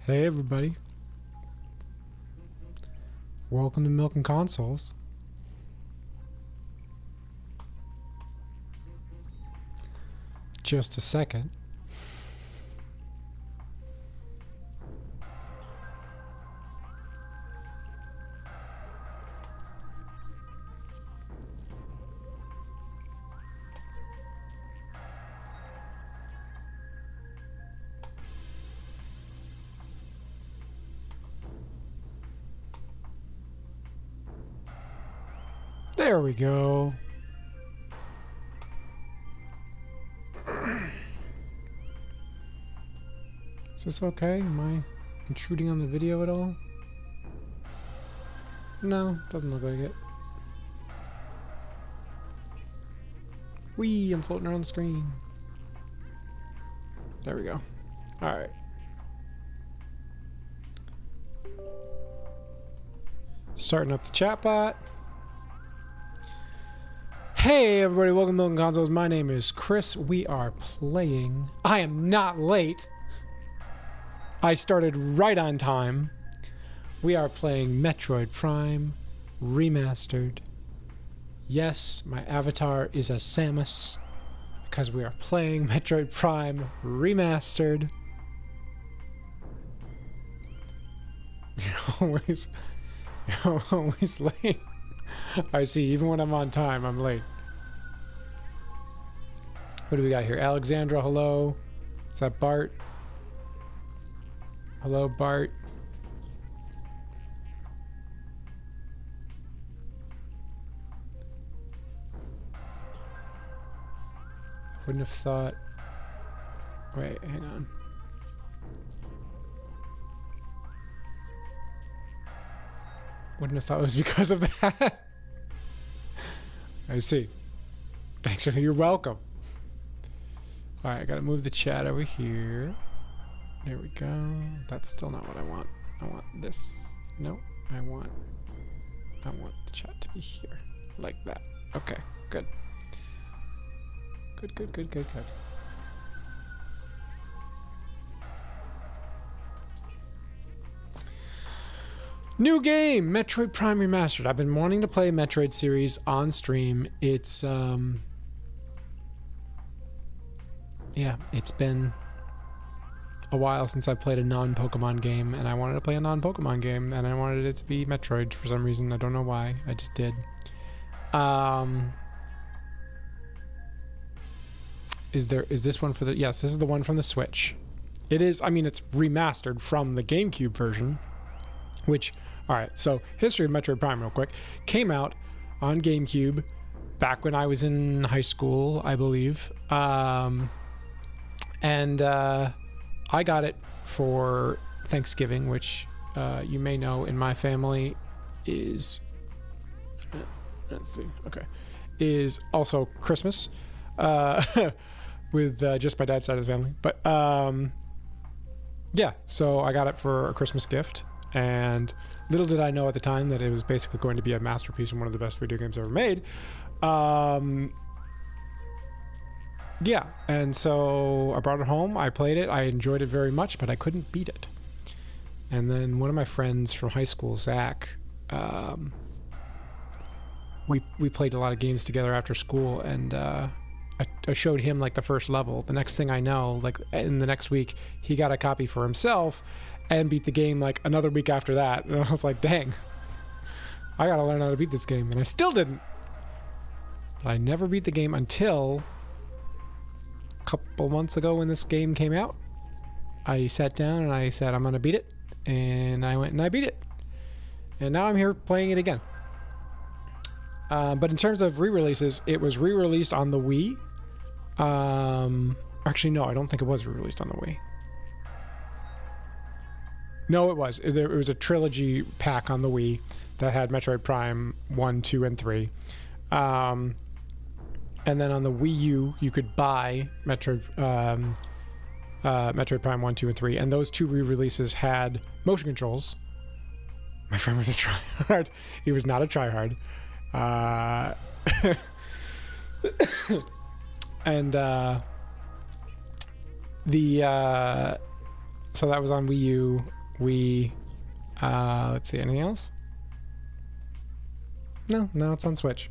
Hey everybody. Welcome to Milk and Consoles. Just a second. There we go. Is this okay? Am I intruding on the video at all? No, doesn't look like it. Whee! I'm floating around the screen. There we go. Alright. Starting up the chat bot. Hey everybody, welcome to Milk and Consoles. My name is Chris. We are playing... I am not late. I started right on time. We are playing Metroid Prime Remastered. Yes, my avatar is a Samus because we are playing Metroid Prime Remastered. You're always late. I see, even when I'm on time, I'm late. What do we got here? Alexandra, hello. Is that Bart? Hello, Bart. I wouldn't have thought... Wait, hang on. Wouldn't have thought it was because of that. I see. Thanks, you're welcome. Alright, I gotta move the chat over here. There we go. That's still not what I want. I want this. No, I want the chat to be here. Like that. Okay, good. Good. New game! Metroid Prime Remastered. I've been wanting to play Metroid series on stream. It's, yeah, it's been a while since I played a non-Pokemon game, and I wanted to play a non-Pokemon game, and I wanted it to be Metroid for some reason. I don't know why. I just did. Is this one for the... Yes, this is the one from the Switch. It is, I mean, it's remastered from the GameCube version, which... Alright, so history of Metroid Prime real quick. Came out on GameCube back when I was in high school, I believe. I got it for Thanksgiving, which you may know in my family is... Let's see, okay. Is also Christmas. With just my dad's side of the family. But, yeah, so I got it for a Christmas gift. And little did I know at the time that it was basically going to be a masterpiece and one of the best video games ever made. Yeah, and so I brought it home, I played it, I enjoyed it very much, but I couldn't beat it. And then one of my friends from high school, Zach, we played a lot of games together after school, and I showed him like the first level. The next thing I know, like in the next week, he got a copy for himself and beat the game like another week after that. And I was like, dang, I gotta learn how to beat this game. And I still didn't. But I never beat the game until a couple months ago when this game came out. I sat down and I said, I'm gonna beat it. And I went and I beat it. And now I'm here playing it again. But in terms of re-releases, it was re-released on the Wii. Actually, no, I don't think it was re-released on the Wii. No, it was. It was a trilogy pack on the Wii that had Metroid Prime 1, 2, and 3. And then on the Wii U, you could buy Metroid Prime 1, 2, and 3. And those two re-releases had motion controls. My friend was a tryhard. He was not a tryhard. So that was on Wii U. Let's see, anything else? No, it's on Switch.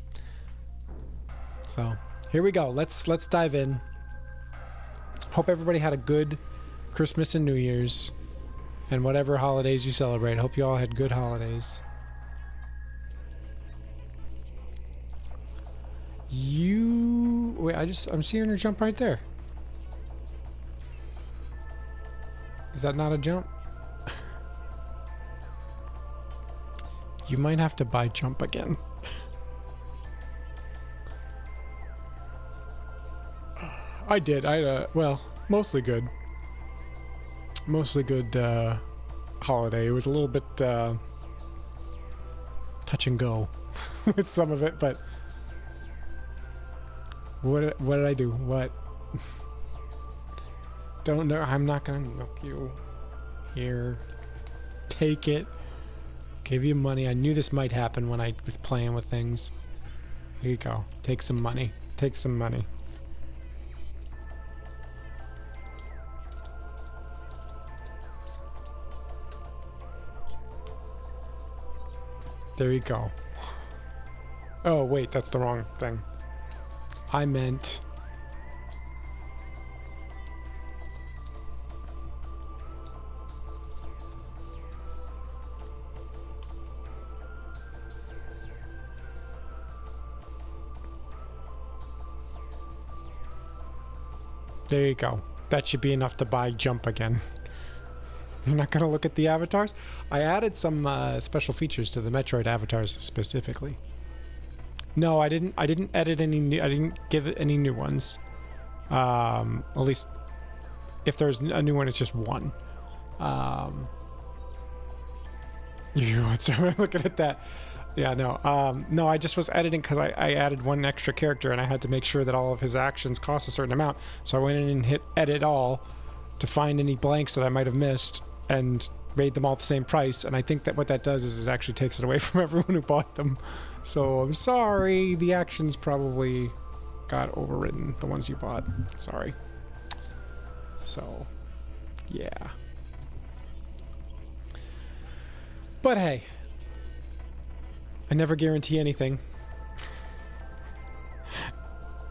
So here we go. Let's dive in. Hope everybody had a good Christmas and New Year's, and whatever holidays you celebrate. Hope you all had good holidays. Wait, I'm seeing her jump right there. Is that not a jump? You might have to buy jump again. I did. I had well, mostly good. Mostly good holiday. It was a little bit touch and go with some of it, but what did I do? What? Don't know. I'm not gonna milk you. Here, take it. Give you money. I knew this might happen when I was playing with things. Here you go. Take some money. Take some money. There you go. Oh, wait, that's the wrong thing. I meant... There you go. That should be enough to buy jump again. You're not gonna look at the avatars? I added some special features to the Metroid avatars specifically. No, I didn't edit any new. I didn't give it any new ones. At least if there's a new one, it's just one. You want to looking at that? Yeah, no. No, I just was editing because I added one extra character and I had to make sure that all of his actions cost a certain amount. So I went in and hit edit all to find any blanks that I might have missed and made them all the same price. And I think that what that does is it actually takes it away from everyone who bought them. So I'm sorry, the actions probably got overwritten, the ones you bought. Sorry. So, yeah. But hey, I never guarantee anything.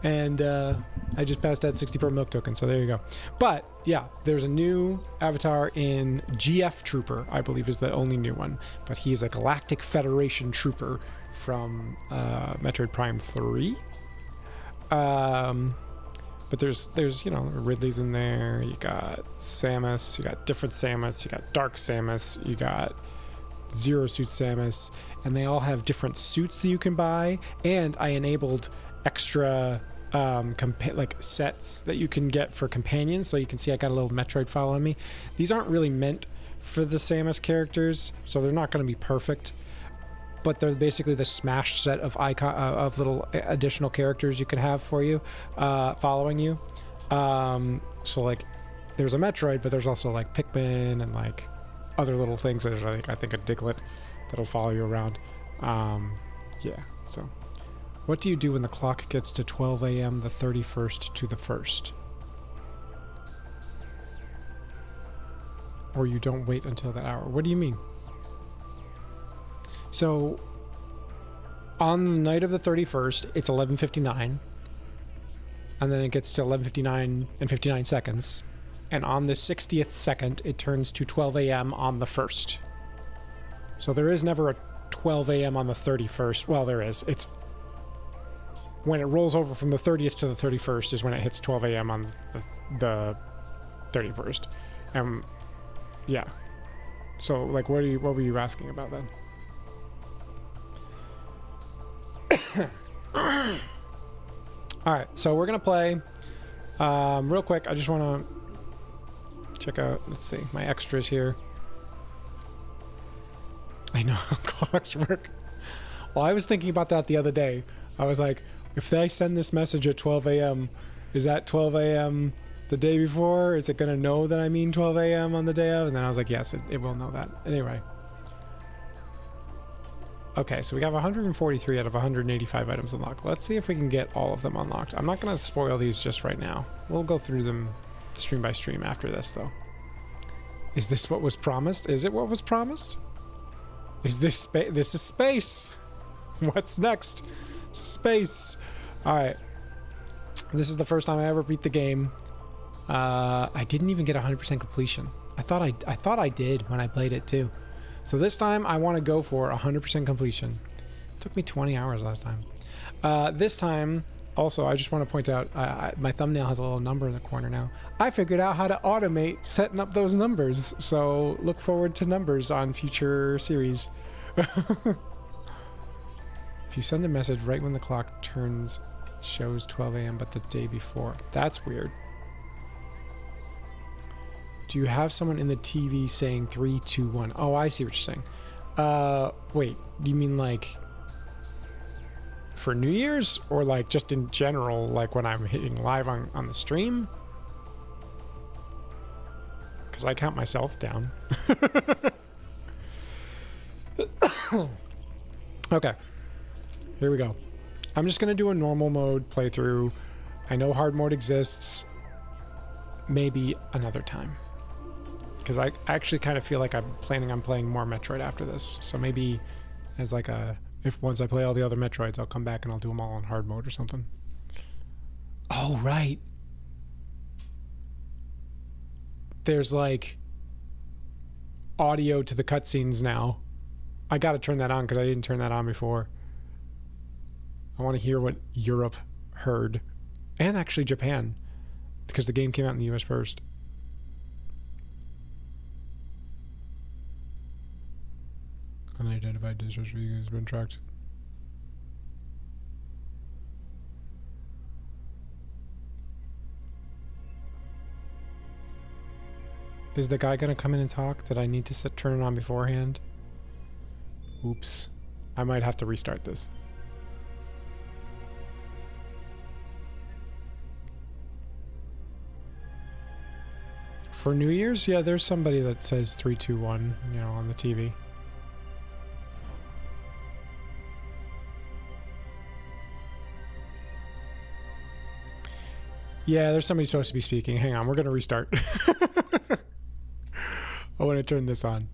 And I just passed that 64 milk token, so there you go. But yeah, there's a new avatar in GF Trooper, I believe is the only new one. But he is a Galactic Federation Trooper from Metroid Prime 3. But there's you know, Ridley's in there. You got Samus. You got different Samus. You got Dark Samus. You got Zero Suit Samus, and they all have different suits that you can buy. And I enabled extra like sets that you can get for companions, so you can see I got a little Metroid file on me. These aren't really meant for the Samus characters, so they're not going to be perfect, but they're basically the smash set of of little additional characters you can have for you, following you. So like there's a Metroid, but there's also like Pikmin and like other little things. There's like, I think a Diglett that'll follow you around. Yeah, so what do you do when the clock gets to 12 a.m. the 31st to the 1st? Or you don't wait until that hour? What do you mean? So on the night of the 31st, it's 11:59, and then it gets to 11:59 and 59 seconds. And on the 60th second, it turns to 12 a.m. on the 1st. So there is never a 12 a.m. on the 31st. Well, there is. It's when it rolls over from the 30th to the 31st is when it hits 12 a.m. on the 31st. Yeah. So, like, what were you asking about then? All right, so we're gonna play real quick. I just want to check out, let's see, my extras here. I know how clocks work. Well, I was thinking about that the other day. I was like, if they send this message at 12 a.m., is that 12 a.m. the day before? Is it going to know that I mean 12 a.m. on the day of? And then I was like, yes, it will know that. Anyway. Okay, so we have 143 out of 185 items unlocked. Let's see if we can get all of them unlocked. I'm not going to spoil these just right now. We'll go through them stream by stream after this, though. Is this what was promised? Is it what was promised? Is this space? This is space. What's next? Space. All right. This is the first time I ever beat the game. I didn't even get 100% completion. I thought I did when I played it too. So this time I want to go for 100% completion. It took me 20 hours last time. This time, also, I just want to point out, my thumbnail has a little number in the corner now. I figured out how to automate setting up those numbers. So look forward to numbers on future series. If you send a message right when the clock turns, it shows 12 a.m. but the day before. That's weird. Do you have someone in the TV saying 3, 2, 1? Oh, I see what you're saying. Wait, do you mean like for New Year's or like just in general, like when I'm hitting live on the stream? Because I count myself down. Okay, here we go. I'm just gonna do a normal mode playthrough. I know hard mode exists. Maybe another time. Because I actually kind of feel like I'm planning on playing more Metroid after this. So maybe as like a, if once I play all the other Metroids, I'll come back and I'll do them all on hard mode or something. Oh, right. There's like audio to the cutscenes now. I gotta turn that on because I didn't turn that on before. I want to hear what Europe heard. And actually Japan. Because the game came out in the US first. Unidentified distress vehicle has been tracked. Is the guy gonna come in and talk? Did I need to turn it on beforehand? Oops. I might have to restart this. For New Year's? Yeah, there's somebody that says 3, 2, 1, you know, on the TV. Yeah, there's somebody supposed to be speaking. Hang on, we're gonna restart. I want to turn this on.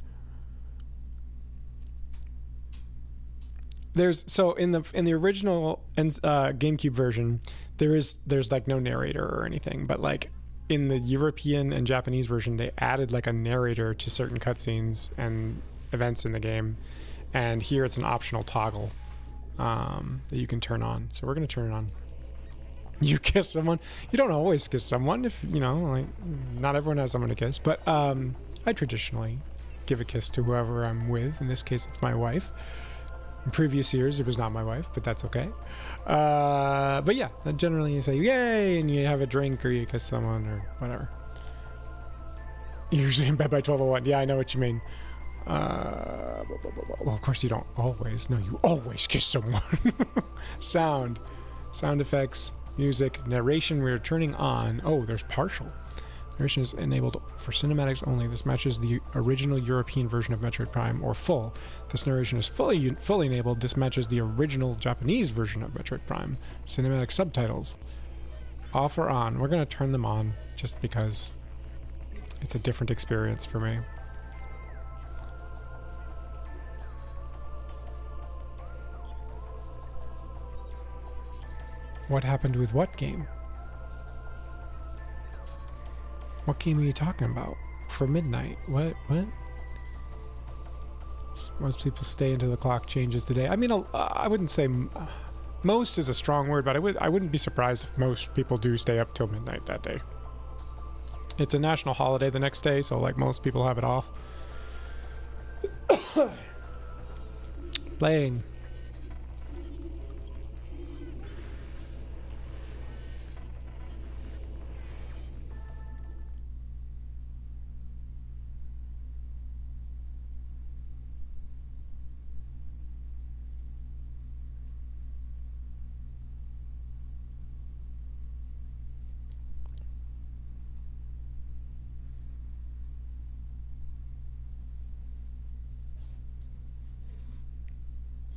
So in the original GameCube version, there's like no narrator or anything, but like in the European and Japanese version, they added like a narrator to certain cutscenes and events in the game, and here it's an optional toggle that you can turn on. So we're gonna turn it on. You kiss someone. You don't always kiss someone, if you know, like not everyone has someone to kiss, but I traditionally give a kiss to whoever I'm with. In this case, it's my wife. In previous years, it was not my wife, but that's okay. But yeah, generally you say yay and you have a drink or you kiss someone or whatever. Usually in bed by 12:01. Yeah, I know what you mean. Well, of course you don't always. No, you always kiss someone. Sound effects. Music, narration, we're turning on. Oh, there's partial. Narration is enabled for cinematics only. This matches the original European version of Metroid Prime, or full. This narration is fully enabled. This matches the original Japanese version of Metroid Prime. Cinematic subtitles. Off or on? We're going to turn them on just because it's a different experience for me. What happened with what game? What game are you talking about? For midnight? What? Most people stay until the clock changes today. I mean, I wouldn't say most is a strong word, but I wouldn't be surprised if most people do stay up till midnight that day. It's a national holiday the next day, so like most people have it off. Playing.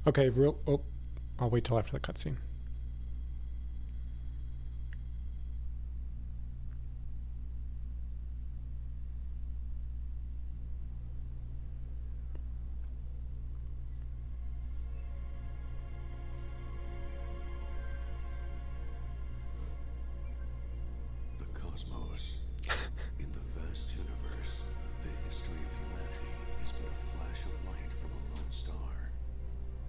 Okay, I'll wait till after the cutscene. course. In the vast universe, the history of humanity is but a flash of light from a lone star.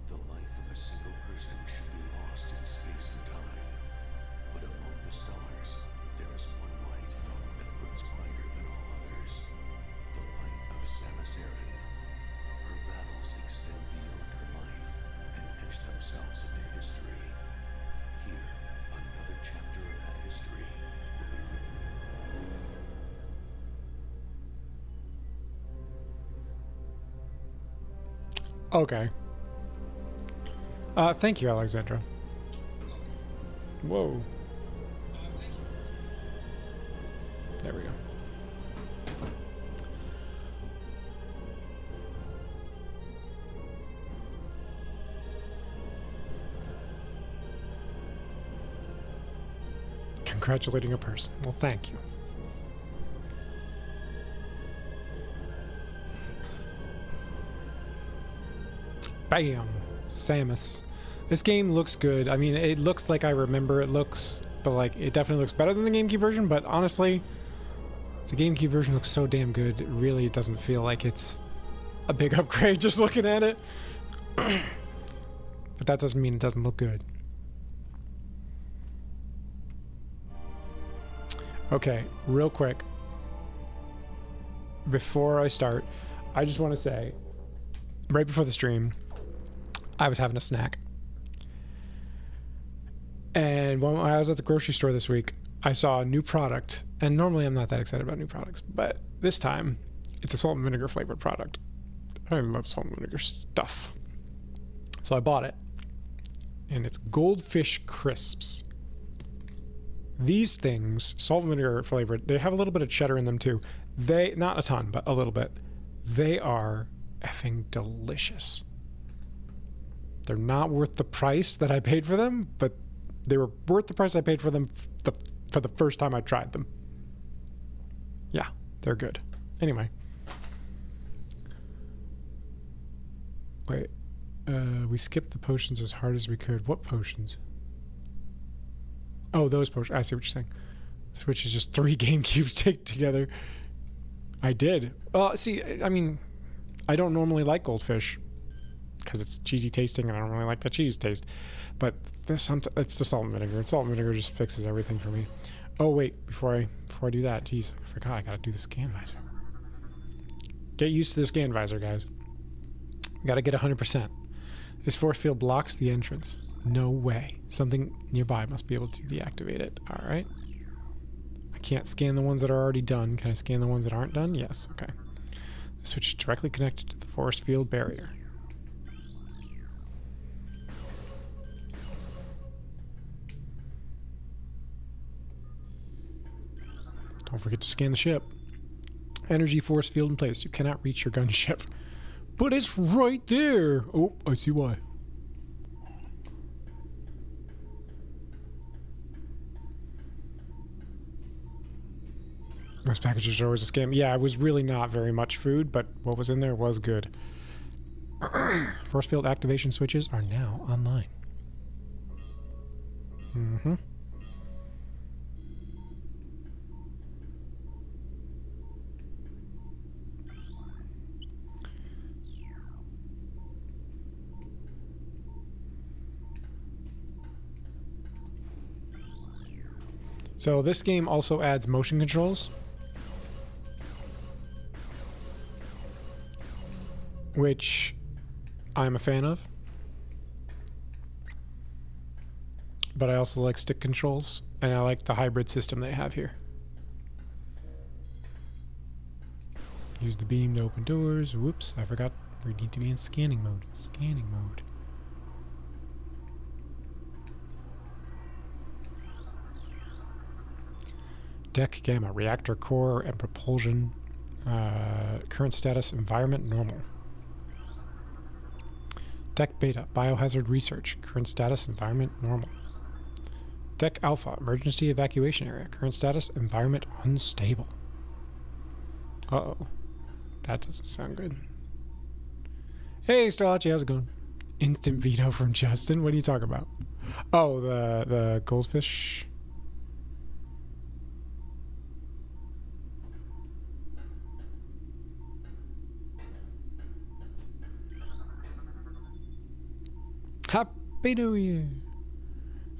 The life of a single person should be lost in space and time. But among the stars, there is one light that burns brighter than all others. The light of Samus Aran. Her battles extend beyond her life and etch themselves into history. Here, another chapter of that history will be written. Okay. Thank you, Alexandra. Whoa. There we go. Congratulating a person. Well, thank you. Bam! Samus. This game looks good. I mean, it looks like I remember it looks, but like, it definitely looks better than the GameCube version, but honestly, the GameCube version looks so damn good, it really doesn't feel like it's a big upgrade just looking at it. But that doesn't mean it doesn't look good. Okay, real quick, before I start, I just want to say, right before the stream, I was having a snack. And when I was at the grocery store this week, I saw a new product. And normally I'm not that excited about new products, but this time it's a salt and vinegar flavored product. I love salt and vinegar stuff. So I bought it. And it's Goldfish Crisps. These things, salt and vinegar flavored, they have a little bit of cheddar in them too. They, not a ton, but a little bit. They are effing delicious. They're not worth the price that I paid for them, but they were worth the price I paid for them for the first time I tried them. Yeah, they're good. Anyway. Wait. We skipped the potions as hard as we could. What potions? Oh, those potions. I see what you're saying. Switch is just 3 GameCubes taped together. I did. Well, see, I mean, I don't normally like Goldfish because it's cheesy tasting and I don't really like the cheese taste. But this, it's the salt and vinegar. And salt and vinegar just fixes everything for me. Oh, wait, before I do that, geez, I forgot I gotta do the scan visor. Get used to the scan visor, guys. Gotta get 100%. This force field blocks the entrance. No way. Something nearby must be able to deactivate it. All right. I can't scan the ones that are already done. Can I scan the ones that aren't done? Yes. Okay. The switch is directly connected to the force field barrier. Don't forget to scan the ship. Energy force field in place. You cannot reach your gunship. But it's right there. Oh, I see why. Most packages are always a scam. Yeah, it was really not very much food, but what was in there was good. Force field activation switches are now online. Mm-hmm. So this game also adds motion controls, which I'm a fan of, but I also like stick controls, and I like the hybrid system they have here. Use the beam to open doors. Whoops, I forgot we need to be in scanning mode. Scanning mode. Deck gamma, reactor core and propulsion. Current status, environment normal. Deck beta, biohazard research. Current status, environment normal. Deck alpha, emergency evacuation area. Current status, environment unstable. Uh-oh. That doesn't sound good. Hey, Starlachi, how's it going? Instant veto from Justin? What are you talking about? Oh, the goldfish... Happy New Year.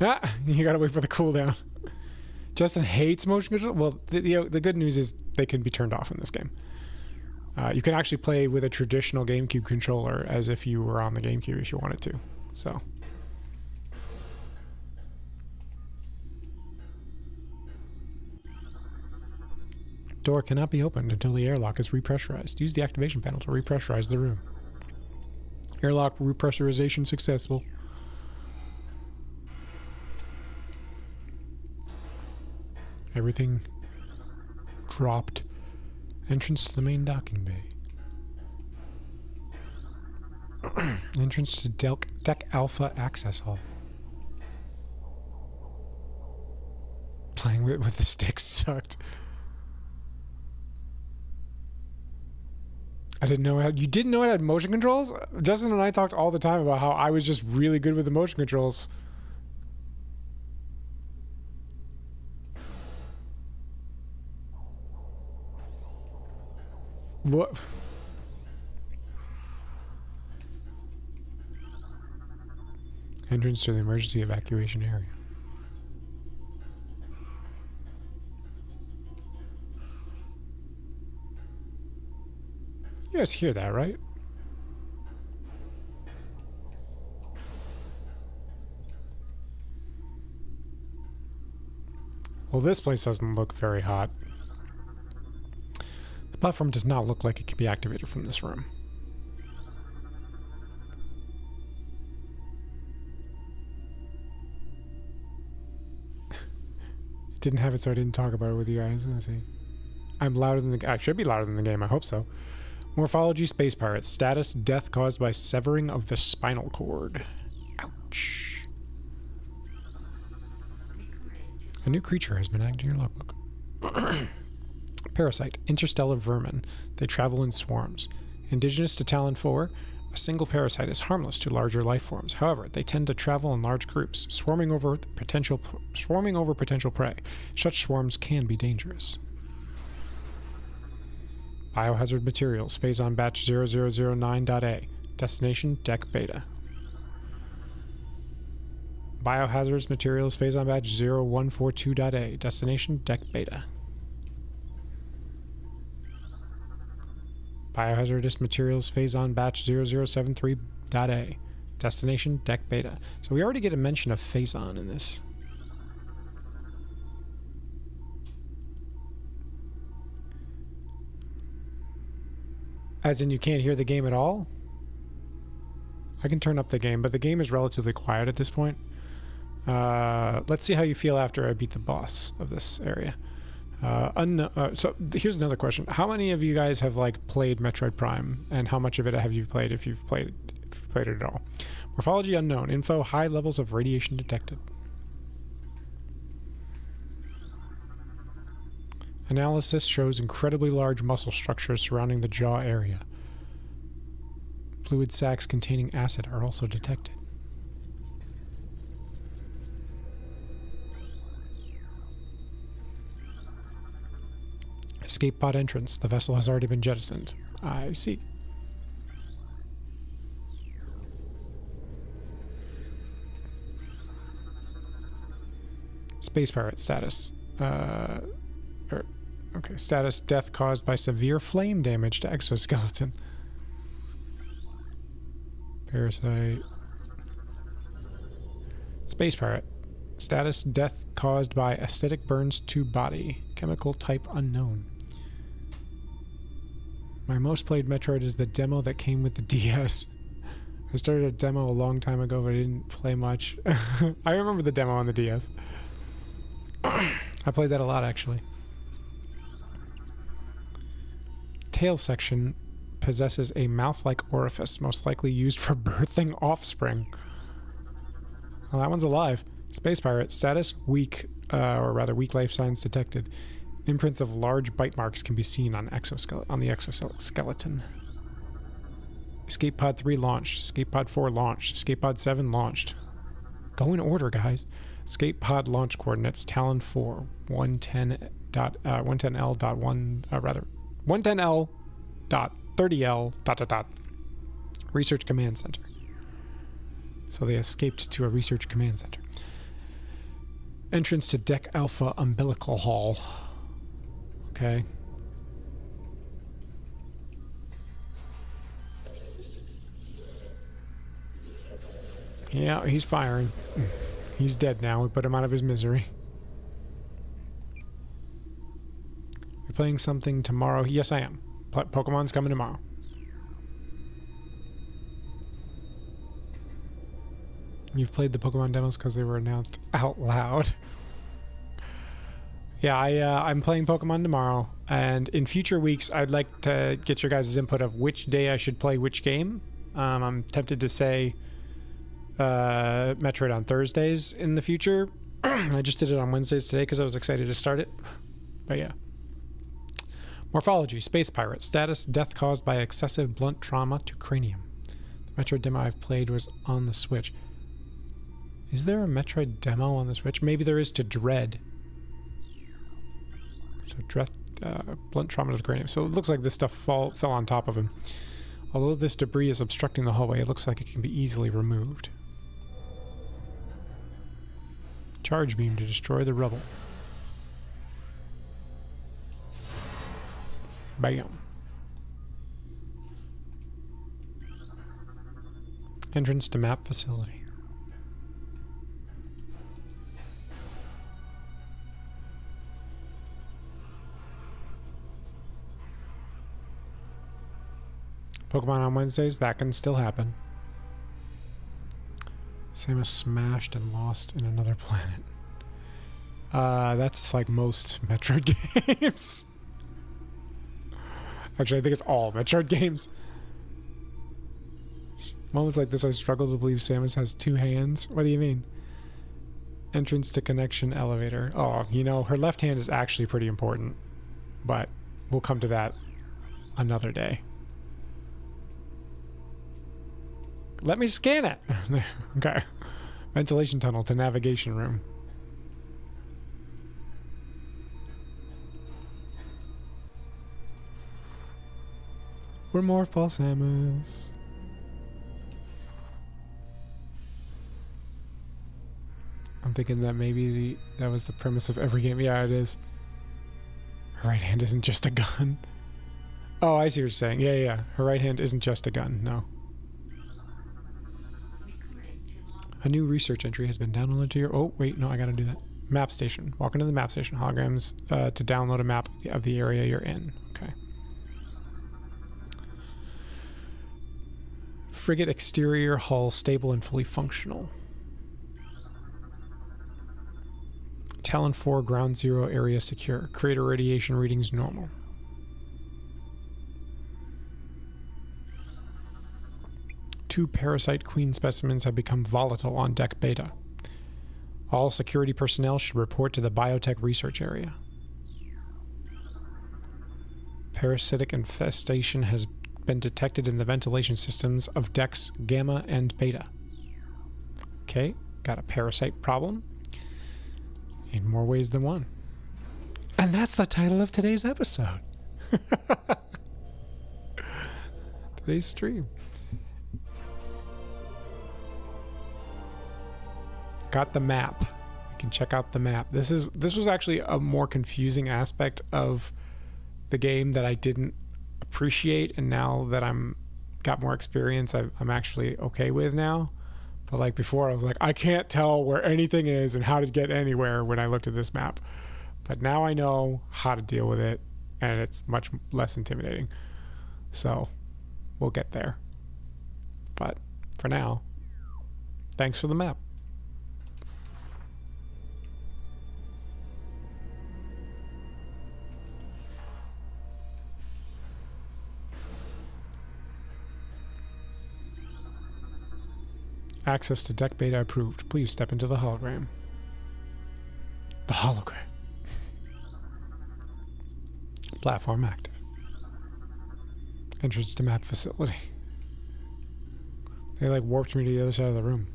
Ah, you gotta wait for the cooldown. Justin hates motion control. Well, the good news is they can be turned off in this game. You can actually play with a traditional GameCube controller as if you were on the GameCube if you wanted to. So. Door cannot be opened until the airlock is repressurized. Use the activation panel to repressurize the room. Airlock repressurization successful. Everything dropped. Entrance to the main docking bay. Entrance to Deck Alpha Access Hall. Playing with the sticks sucked. I didn't know you didn't know it had motion controls? Justin and I talked all the time about how I was just really good with the motion controls. What? Entrance to the emergency evacuation area. You guys hear that, right? Well, this place doesn't look very hot. The platform does not look like it can be activated from this room. It didn't have it, so I didn't talk about it with you guys. Let's see. I'm louder than the... I should be louder than the game. I hope so. Morphology Space Pirates. Status: death caused by severing of the spinal cord. Ouch. A new creature has been added to your logbook. Parasite. Interstellar vermin. They travel in swarms. Indigenous to Talon 4, a single parasite is harmless to larger life forms. However, they tend to travel in large groups, swarming over potential prey. Such swarms can be dangerous. Biohazard materials. Phazon batch 0009.A. Destination Deck Beta. Biohazards materials. Phazon batch 0142.A. Destination Deck Beta. Biohazardous materials. Phazon batch 0073.A. Destination Deck Beta. So we already get a mention of Phazon in this. As in you can't hear the game at all? I can turn up the game, but the game is relatively quiet at this point. Let's see how you feel after I beat the boss of this area. So here's another question. How many of you guys have played Metroid Prime, and how much of it have you played if you've played it at all? Morphology unknown. Info: high levels of radiation detected. Analysis shows incredibly large muscle structures surrounding the jaw area. Fluid sacs containing acid are also detected. Escape pod entrance. The vessel has already been jettisoned. I see. Space pirate status. Okay, status: death caused by severe flame damage to exoskeleton. Parasite. Space pirate. Status: death caused by acidic burns to body. Chemical type unknown. My most played Metroid is the demo that came with the DS. I started a demo a long time ago, but I didn't play much. I remember the demo on the DS. I played that a lot, actually. Tail section possesses a mouth-like orifice, most likely used for birthing offspring. Well, that one's alive. Space pirate. Status: weak, or rather weak life signs detected. Imprints of large bite marks can be seen on the exoskeleton. Escape pod 3 launched. Escape pod 4 launched. Escape pod 7 launched. Go in order, guys. Escape pod launch coordinates: Talon 4, 110L.30L ... Research Command Center. So they escaped to a research command center. Entrance to Deck Alpha Umbilical Hall. Okay. Yeah, he's firing. He's dead now. We put him out of his misery. You're playing something tomorrow? Yes, I am. Pokemon's coming tomorrow. You've played the Pokemon demos because they were announced out loud. Yeah, I'm playing Pokemon tomorrow, and in future weeks, I'd like to get your guys' input of which day I should play which game. I'm tempted to say Metroid on Thursdays in the future. I just did it on Wednesdays today because I was excited to start it. But yeah. Morphology, Space Pirate. Status, death caused by excessive blunt trauma to cranium. The Metroid demo I've played was on the Switch. Is there a Metroid demo on the Switch? Maybe there is to Dread. So blunt trauma to the cranium. So it looks like this stuff fell on top of him. Although this debris is obstructing the hallway, it looks like it can be easily removed. Charge beam to destroy the rubble. Bam. Entrance to map facility. Pokemon on Wednesdays, that can still happen. Samus smashed and lost in another planet. That's like most Metroid games. Actually, I think it's all Metroid games. Moments like this, I struggle to believe Samus has two hands. What do you mean? Entrance to connection elevator. Oh, you know, her left hand is actually pretty important. But we'll come to that another day. Let me scan it. Okay. Ventilation tunnel to navigation room. We're more false Samus. I'm thinking that maybe that was the premise of every game. Yeah, it is. Her right hand isn't just a gun. Oh, I see what you're saying. Yeah. Her right hand isn't just a gun. No. A new research entry has been downloaded to your... Oh, wait, no, I gotta do that. Map station. Walk into the map station. Holograms to download a map of the area you're in. Okay. Frigate exterior hull stable and fully functional. Talon 4 ground zero area secure. Crater radiation readings normal. Two Parasite Queen specimens have become volatile on deck beta. All security personnel should report to the biotech research area. Parasitic infestation has been detected in the ventilation systems of decks Gamma and Beta. Okay, got a parasite problem. In more ways than one. And that's the title of today's episode. Today's stream. Got the map. You can check out the map. This was actually a more confusing aspect of the game that I didn't appreciate, and now that I'm got more experience, I'm actually okay with now. But like before, I was like, I can't tell where anything is and how to get anywhere when I looked at this map. But now I know how to deal with it, and it's much less intimidating. So we'll get there. But for now, thanks for the map. Access to deck beta approved. Please step into the hologram. The hologram. Platform active. Entrance to map facility. They like warped me to the other side of the room.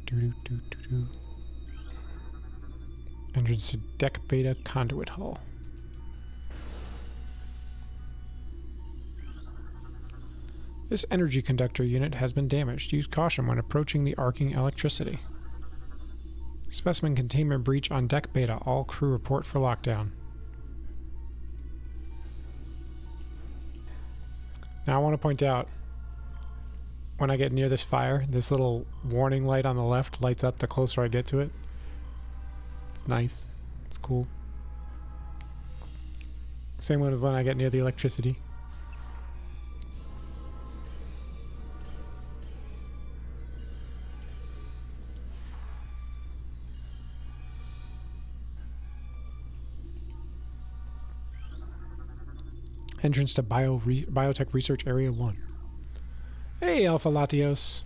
Do do do do do. Entrance to Deck Beta Conduit Hull. This energy conductor unit has been damaged. Use caution when approaching the arcing electricity. Specimen containment breach on Deck Beta. All crew report for lockdown. Now I want to point out, when I get near this fire, this little warning light on the left lights up the closer I get to it. It's nice. It's cool. Same with when I get near the electricity. Entrance to Biotech Research Area 1. Hey, Alpha Latios.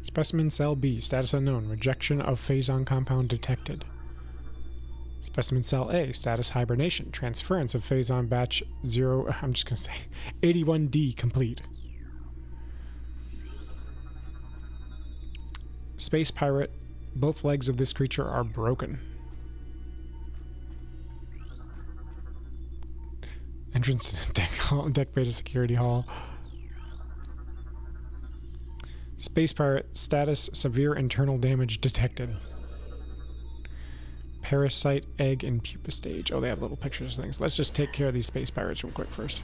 Specimen Cell B. Status unknown. Rejection of phazon compound detected. Specimen Cell A. Status hibernation. Transference of phazon batch 0... I'm just going to say 81D complete. Space Pirate. Both legs of this creature are broken. Entrance to Deck Beta Security Hall. Space Pirate. Status severe internal damage detected. Parasite, egg, and pupa stage. Oh, they have little pictures of things. Let's just take care of these Space Pirates real quick first.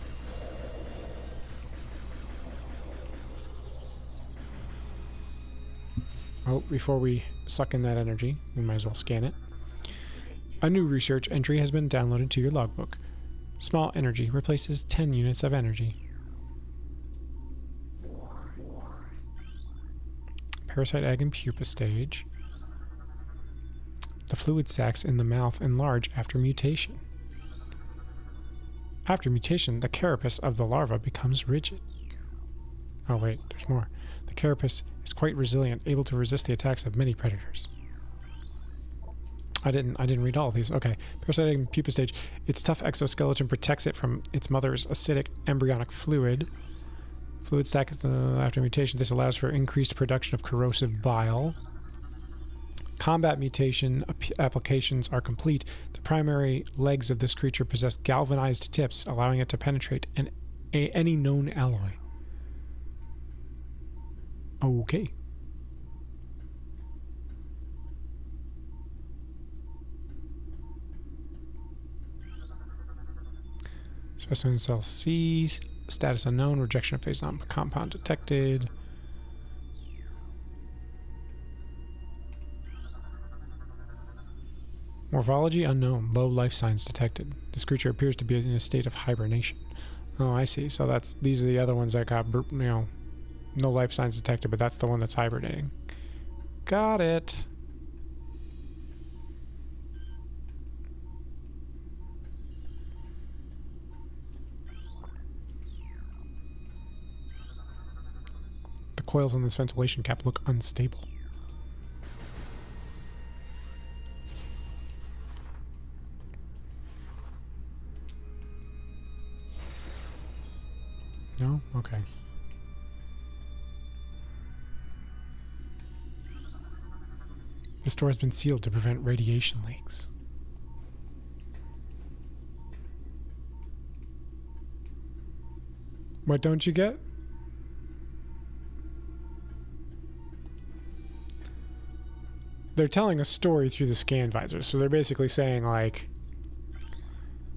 Oh, before we suck in that energy, we might as well scan it. A new research entry has been downloaded to your logbook. Small energy replaces 10 units of energy. Parasite, egg, and pupa stage. The fluid sacs in the mouth enlarge after mutation. After mutation, the carapace of the larva becomes rigid. Oh wait, there's more. The carapace is quite resilient, able to resist the attacks of many predators. I didn't read all of these. Okay. Parasite, egg, and pupa stage. Its tough exoskeleton protects it from its mother's acidic embryonic fluid. Fluid stack after mutation. This allows for increased production of corrosive bile. Combat mutation applications are complete. The primary legs of this creature possess galvanized tips, allowing it to penetrate any known alloy. Okay. Specimen Cell C. Status unknown. Rejection of phazon compound detected. Morphology unknown. Low life signs detected. This creature appears to be in a state of hibernation. Oh, I see. So these are the other ones that got, no life signs detected, but that's the one that's hibernating. Got it. The coils on this ventilation cap look unstable. No? Okay. This door has been sealed to prevent radiation leaks. What don't you get? They're telling a story through the scan visor, so they're basically saying, like,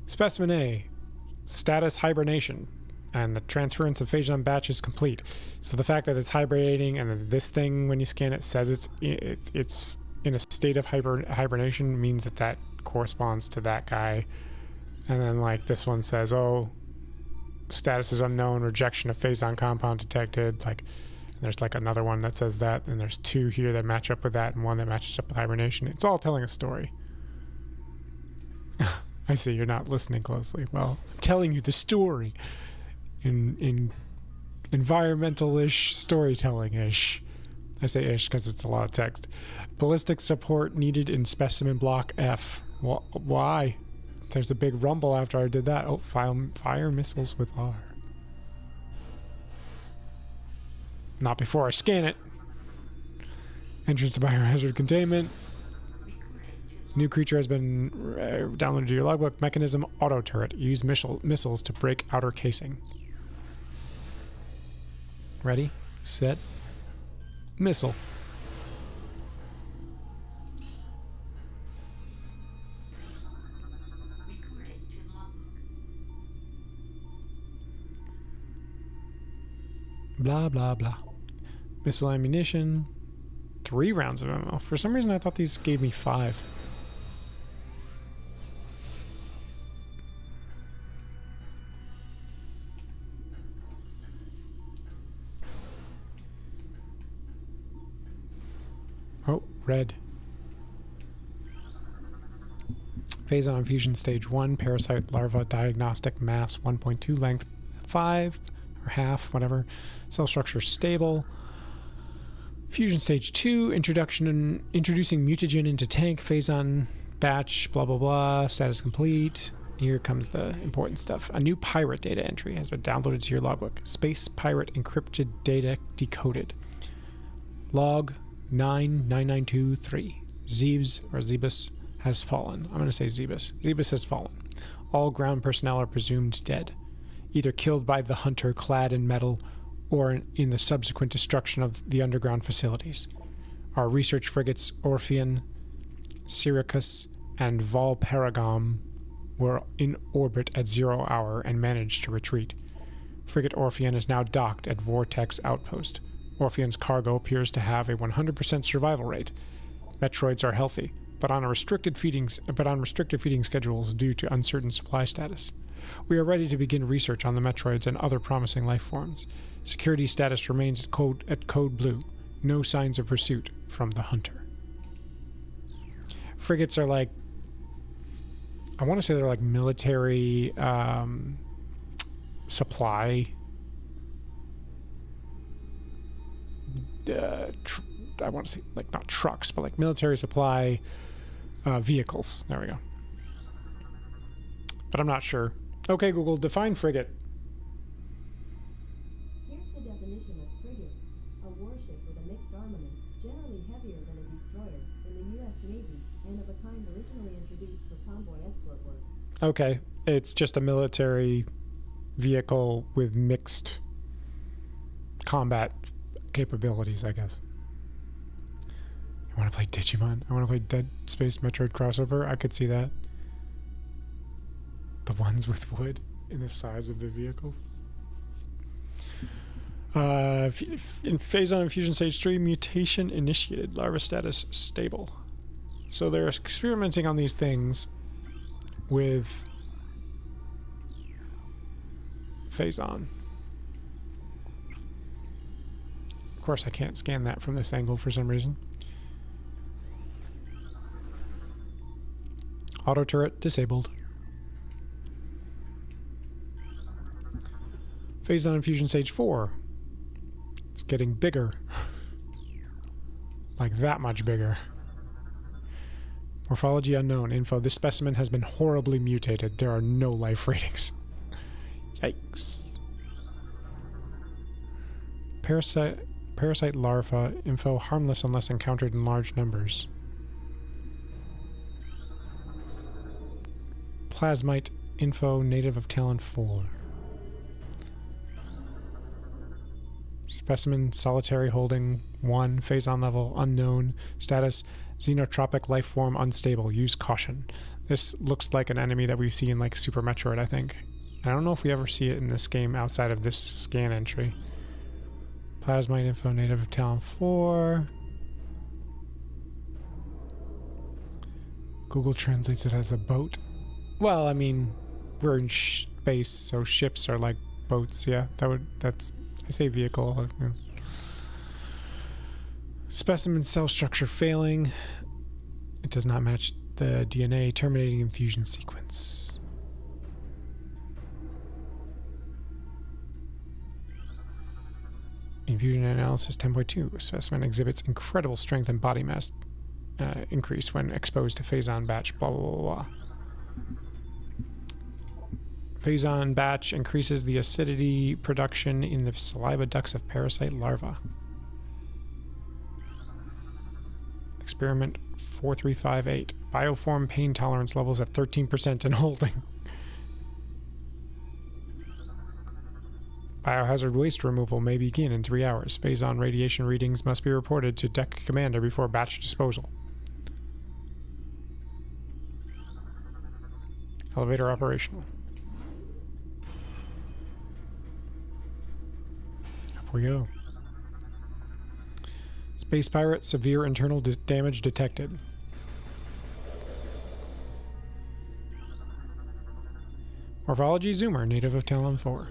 Specimen A, status hibernation, and the transference of phazon batch is complete. So the fact that it's hibernating, and then this thing, when you scan it, says it's in a state of hibernation, means that corresponds to that guy. And then, like, this one says, oh, status is unknown, rejection of phazon compound detected. Like, and there's like another one that says that, and there's two here that match up with that, and one that matches up with hibernation. It's all telling a story. I see you're not listening closely. Well, I'm telling you the story in environmental-ish, storytelling-ish. I say ish because it's a lot of text. Ballistic support needed in specimen block F. Why? There's a big rumble after I did that. Oh, fire missiles with R. Not before I scan it. Entrance to biohazard containment. New creature has been downloaded to your logbook. Mechanism auto turret. Use missiles to break outer casing. Ready, set, missile. Blah, blah, blah. Missile ammunition. 3 rounds of ammo. For some reason, I thought these gave me 5. Oh, red. Phase on fusion stage 1. Parasite larva diagnostic mass 1.2 length 5 or half, whatever. Cell structure stable. Fusion stage 2, introducing mutagen into tank, phase on batch, blah blah blah, status complete. Here comes the important stuff. A new pirate data entry has been downloaded to your logbook. Space pirate encrypted data decoded. Log 99923. Zebus has fallen. I'm going to say Zebus. Zebus has fallen. All ground personnel are presumed dead, either killed by the hunter clad in metal or in the subsequent destruction of the underground facilities. Our research frigates Orpheon, Syracuse, and Valparagam were in orbit at 0 hour and managed to retreat. Frigate Orpheon is now docked at Vortex Outpost. Orpheon's cargo appears to have a 100% survival rate. Metroids are healthy, but on restricted feeding schedules due to uncertain supply status. We are ready to begin research on the Metroids and other promising life forms. Security status remains at code blue. No signs of pursuit from the hunter. Frigates are like, I want to say they're like military supply. I want to say like not trucks, but like military supply vehicles. There we go. But I'm not sure. Okay, Google, define frigate. Here's the definition of frigate. A warship with a mixed armament, generally heavier than a destroyer, in the U.S. Navy, and of a kind originally introduced for convoy escort work. Okay, it's just a military vehicle with mixed combat capabilities, I guess. I want to play Digimon. I want to play Dead Space Metroid crossover. I could see that. The ones with wood in the sides of the vehicles. In phase on infusion stage 3, mutation initiated. Larva status stable. So they're experimenting on these things with phase on. Of course, I can't scan that from this angle for some reason. Auto turret disabled. Phase on infusion stage 4. It's getting bigger. Like that much bigger. Morphology unknown. Info. This specimen has been horribly mutated. There are no life ratings. Yikes. Parasite larva. Info. Harmless unless encountered in large numbers. Plasmite. Info. Native of Talon 4. Specimen solitary holding 1, phase on level unknown, status xenotropic life form unstable, use caution. This looks like an enemy that we see in like Super Metroid, I think. I don't know if we ever see it in this game outside of this scan entry. Plasmite info, native of Talon 4. Google translates it as a boat. Well, I mean, we're in space, so ships are like boats, yeah. That's I say vehicle. Yeah. Specimen cell structure failing. It does not match the DNA. Terminating infusion sequence. Infusion analysis 10.2. Specimen exhibits incredible strength and body mass increase when exposed to phase-on batch. Blah, blah, blah, blah. Phazon batch increases the acidity production in the saliva ducts of parasite larvae. Experiment 4358. Bioform pain tolerance levels at 13% and holding. Biohazard waste removal may begin in 3 hours. Phazon radiation readings must be reported to deck commander before batch disposal. Elevator operational. Up we go. Space pirate, severe internal damage detected. Morphology zoomer, native of Talon 4.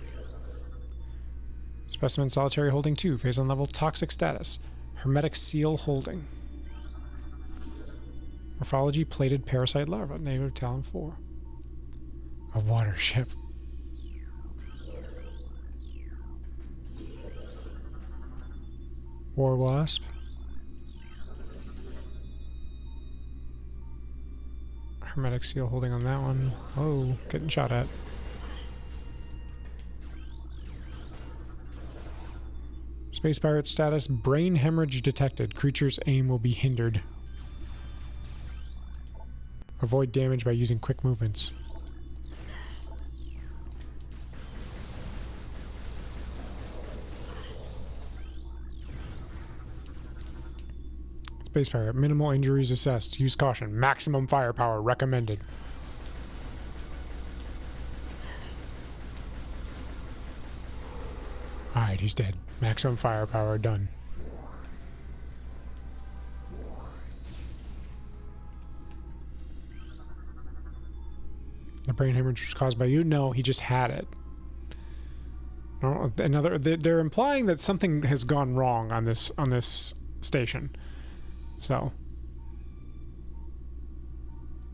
Specimen solitary holding 2, Phazon level toxic status. Hermetic seal holding. Morphology plated parasite larva, native of Talon 4. A water ship. War wasp. Hermetic seal holding on that one. Oh, getting shot at. Space pirate status, brain hemorrhage detected. Creature's aim will be hindered. Avoid damage by using quick movements. Space pirate, minimal injuries assessed. Use caution. Maximum firepower recommended. Alright, he's dead. Maximum firepower done. The brain hemorrhage was caused by you? No, he just had it. No, they're implying that something has gone wrong on this station. So,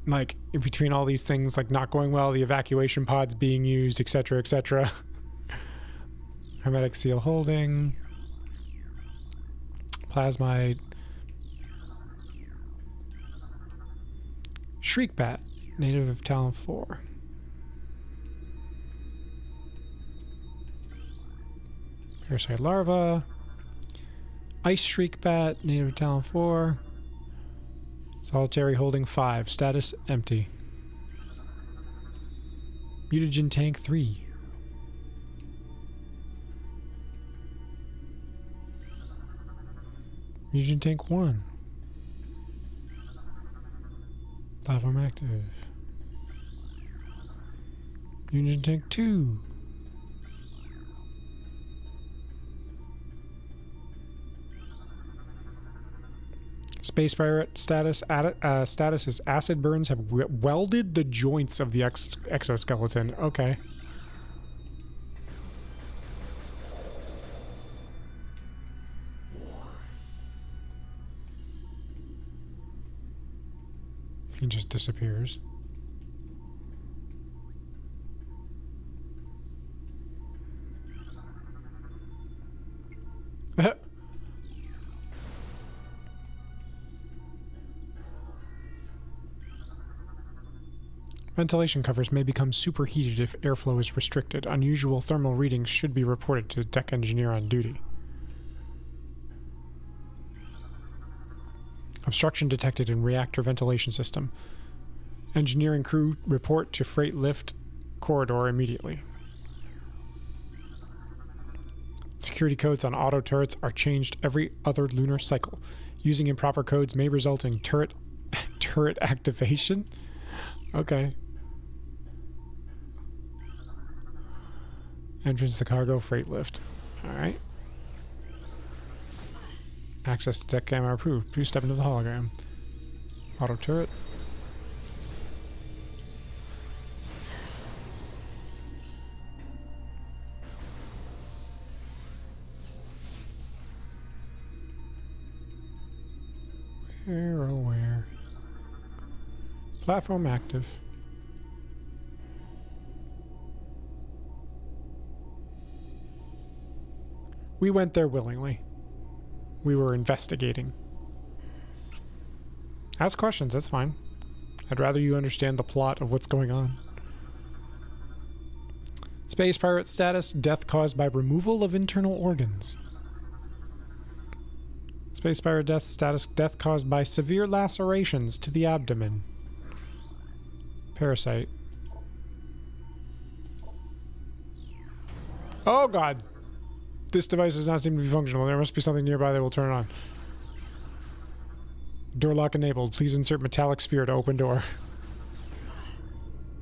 like, in between all these things, like not going well, the evacuation pods being used, etc., etc. Hermetic seal holding. Plasmide. Shriek bat, native of Talon 4. Parasite larva. Ice shriek bat, native of Talon 4. Solitary holding 5. Status empty. Mutagen tank 3. Mutagen tank 1. Platform active. Mutagen tank 2. Space pirate status. Status is acid burns have welded the joints of the exoskeleton. Okay. He just disappears. Ventilation covers may become superheated if airflow is restricted. Unusual thermal readings should be reported to the deck engineer on duty. Obstruction detected in reactor ventilation system. Engineering crew report to freight lift corridor immediately. Security codes on auto turrets are changed every other lunar cycle. Using improper codes may result in turret activation. Okay. Entrance to cargo freight lift. Alright. Access to deck camera approved. Please step into the hologram. Auto turret. Where, oh where? Platform active. We went there willingly. We were investigating. Ask questions, that's fine. I'd rather you understand the plot of what's going on. Space pirate status, death caused by removal of internal organs. Space pirate death status, death caused by severe lacerations to the abdomen. Parasite. Oh god! This device does not seem to be functional. There must be something nearby that will turn it on. Door lock enabled. Please insert metallic sphere to open door.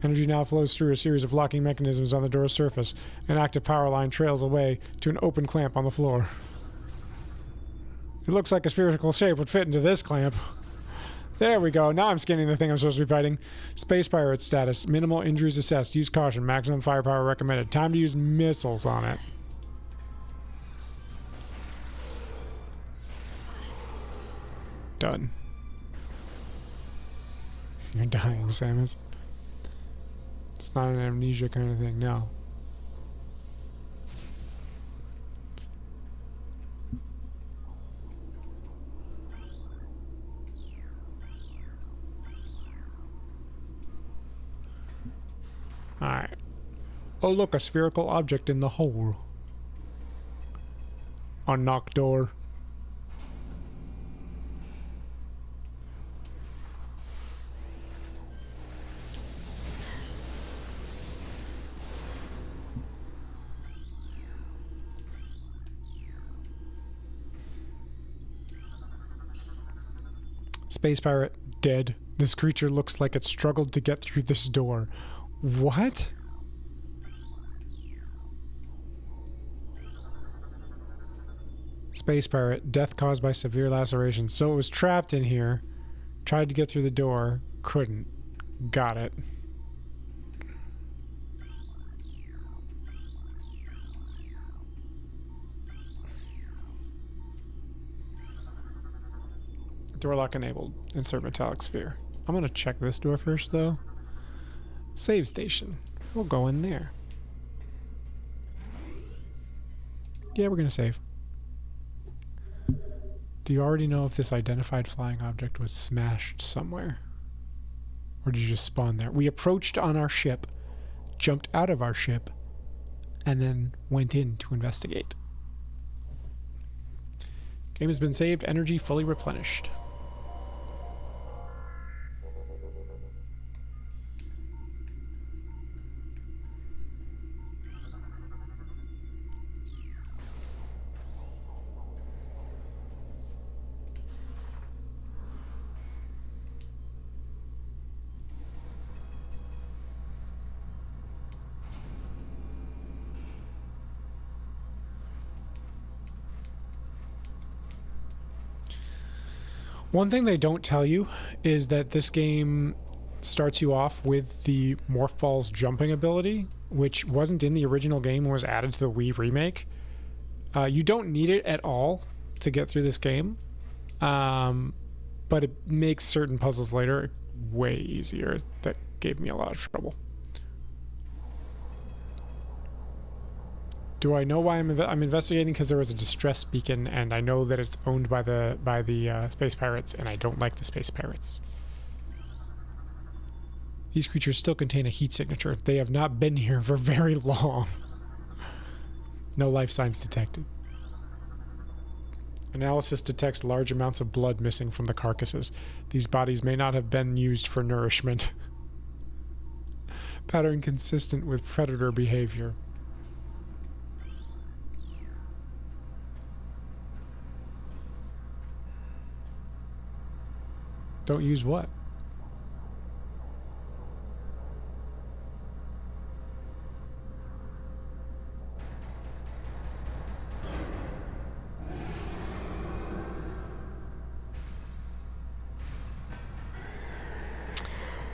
Energy now flows through a series of locking mechanisms on the door's surface. An active power line trails away to an open clamp on the floor. It looks like a spherical shape would fit into this clamp. There we go. Now I'm scanning the thing I'm supposed to be fighting. Space pirate status. Minimal injuries assessed. Use caution. Maximum firepower recommended. Time to use missiles on it. Done. You're dying, Samus. It's not an amnesia kind of thing, no. Alright. Oh look, a spherical object in the hole. Unlock door. Space pirate dead. This creature looks like it struggled to get through this door. What? Space pirate, death caused by severe lacerations. So it was trapped in here, tried to get through the door, couldn't. Got it. Door lock enabled. Insert metallic sphere. I'm gonna check this door first, though. Save station. We'll go in there. Yeah, we're gonna save. Do you already know if this identified flying object was smashed somewhere? Or did you just spawn there? We approached on our ship, jumped out of our ship, and then went in to investigate. Game has been saved. Energy fully replenished. One thing they don't tell you is that this game starts you off with the Morph Ball's jumping ability, which wasn't in the original game and was added to the Wii remake. You don't need it at all to get through this game, but it makes certain puzzles later way easier. That gave me a lot of trouble. Do I know why I'm investigating? Because there was a distress beacon, and I know that it's owned by the space pirates, and I don't like the space pirates. These creatures still contain a heat signature. They have not been here for very long. No life signs detected. Analysis detects large amounts of blood missing from the carcasses. These bodies may not have been used for nourishment. Pattern consistent with predator behavior. Don't use what?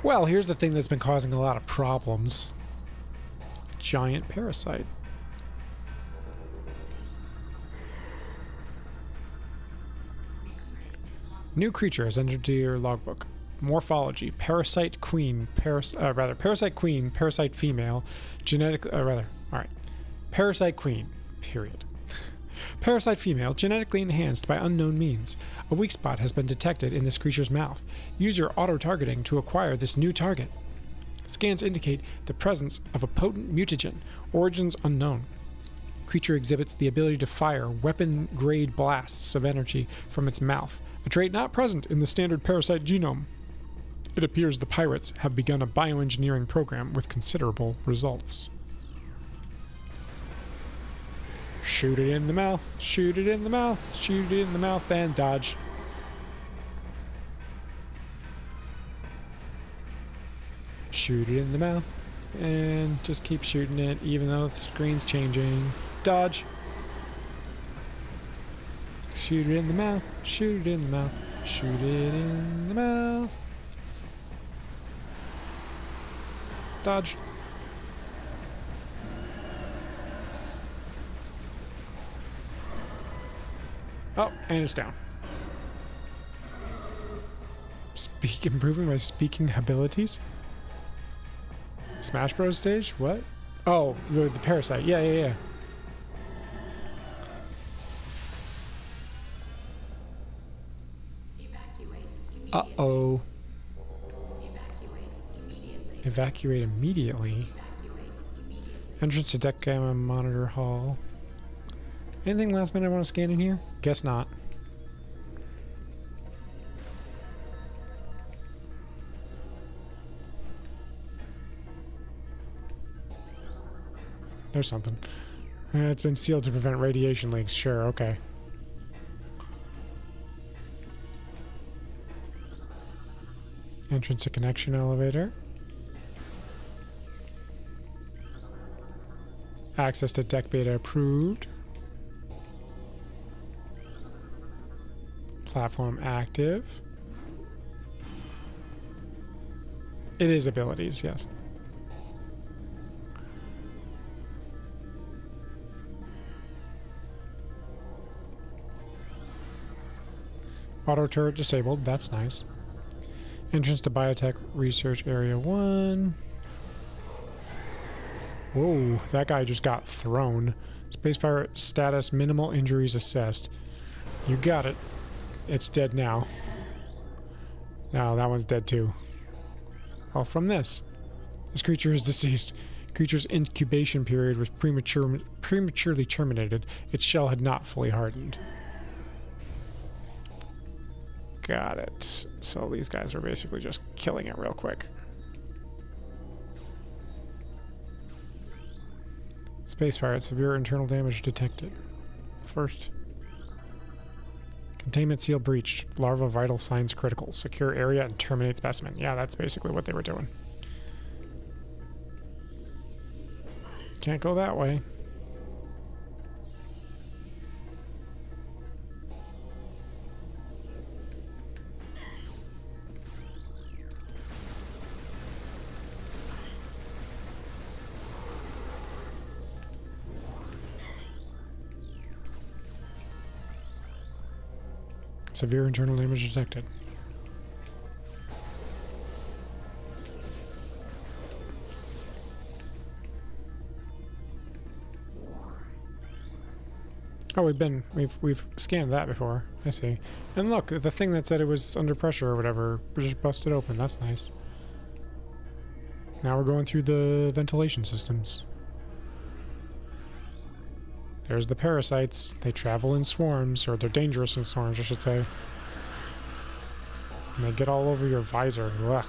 Well, here's the thing that's been causing a lot of problems. Giant parasite. New creature has entered to your logbook. Morphology: Parasite Queen, Parasite Queen, Parasite Female, Parasite Queen, period. Parasite Female, genetically enhanced by unknown means. A weak spot has been detected in this creature's mouth. Use your auto-targeting to acquire this new target. Scans indicate the presence of a potent mutagen, origins unknown. Creature exhibits the ability to fire weapon-grade blasts of energy from its mouth, a trait not present in the standard parasite genome. It appears the pirates have begun a bioengineering program with considerable results. Shoot it in the mouth, shoot it in the mouth, shoot it in the mouth, and dodge. Shoot it in the mouth, and just keep shooting it even though the screen's changing. Dodge. Shoot it in the mouth, shoot it in the mouth, shoot it in the mouth. Dodge. Oh, and it's down. Improving my speaking abilities? Smash Bros. Stage? What? Oh, the Parasite. Yeah. Uh-oh. Evacuate immediately. Entrance to deck gamma monitor hall. Anything last minute I want to scan in here? Guess not. There's something. It's been sealed to prevent radiation leaks. Sure, okay. Entrance to connection elevator. Access to deck beta approved. Platform active. It is abilities, yes. Auto turret disabled, that's nice. Entrance to Biotech Research Area 1. Whoa, that guy just got thrown. Space pirate status, minimal injuries assessed. You got it. It's dead now. Now that one's dead too. Oh, from this. This creature is deceased. Creature's incubation period was prematurely terminated. Its shell had not fully hardened. Got it. So these guys are basically just killing it real quick. Space pirate, severe internal damage detected. First. Containment seal breached. Larva vital signs critical. Secure area and terminate specimen. Yeah, that's basically what they were doing. Can't go that way. Severe internal damage detected. Oh, we've scanned that before. I see. And look, the thing that said it was under pressure or whatever just busted open. That's nice. Now we're going through the ventilation systems. There's the parasites. They travel in swarms, or they're dangerous in swarms, I should say. And they get all over your visor. Ugh.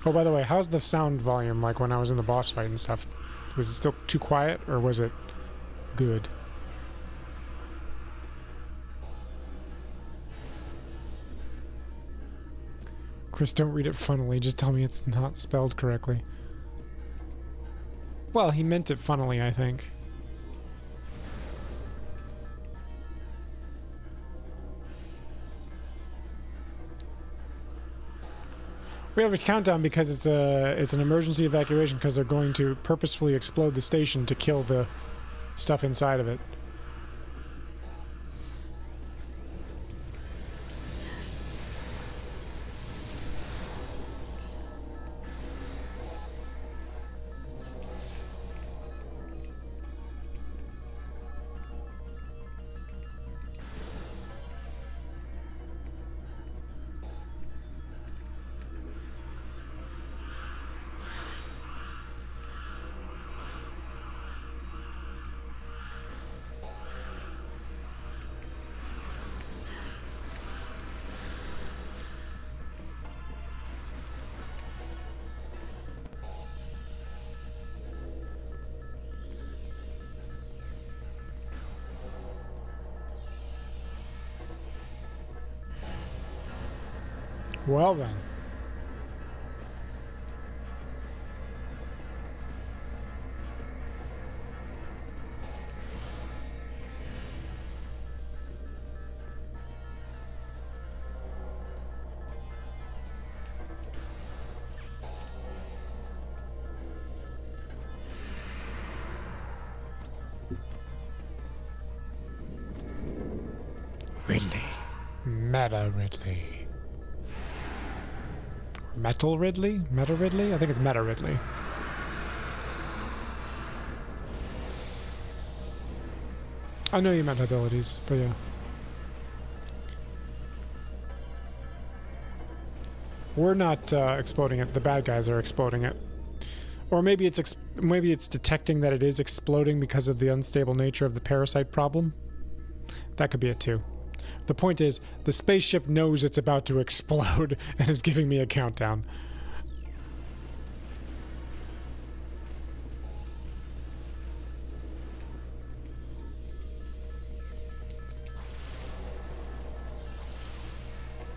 Oh, by the way, how's the sound volume like when I was in the boss fight and stuff? Was it still too quiet, or was it good? Chris, don't read it funnily. Just tell me it's not spelled correctly. Well, he meant it funnily, I think. We have a countdown because it's an emergency evacuation because they're going to purposefully explode the station to kill the stuff inside of it. Well then. Ridley. Meta Ridley. Metal Ridley? Meta Ridley? I think it's Meta Ridley. I know you meant abilities, but yeah. We're not exploding it. The bad guys are exploding it. Or maybe it's detecting that it is exploding because of the unstable nature of the parasite problem. That could be it too. The point is, the spaceship knows it's about to explode and is giving me a countdown.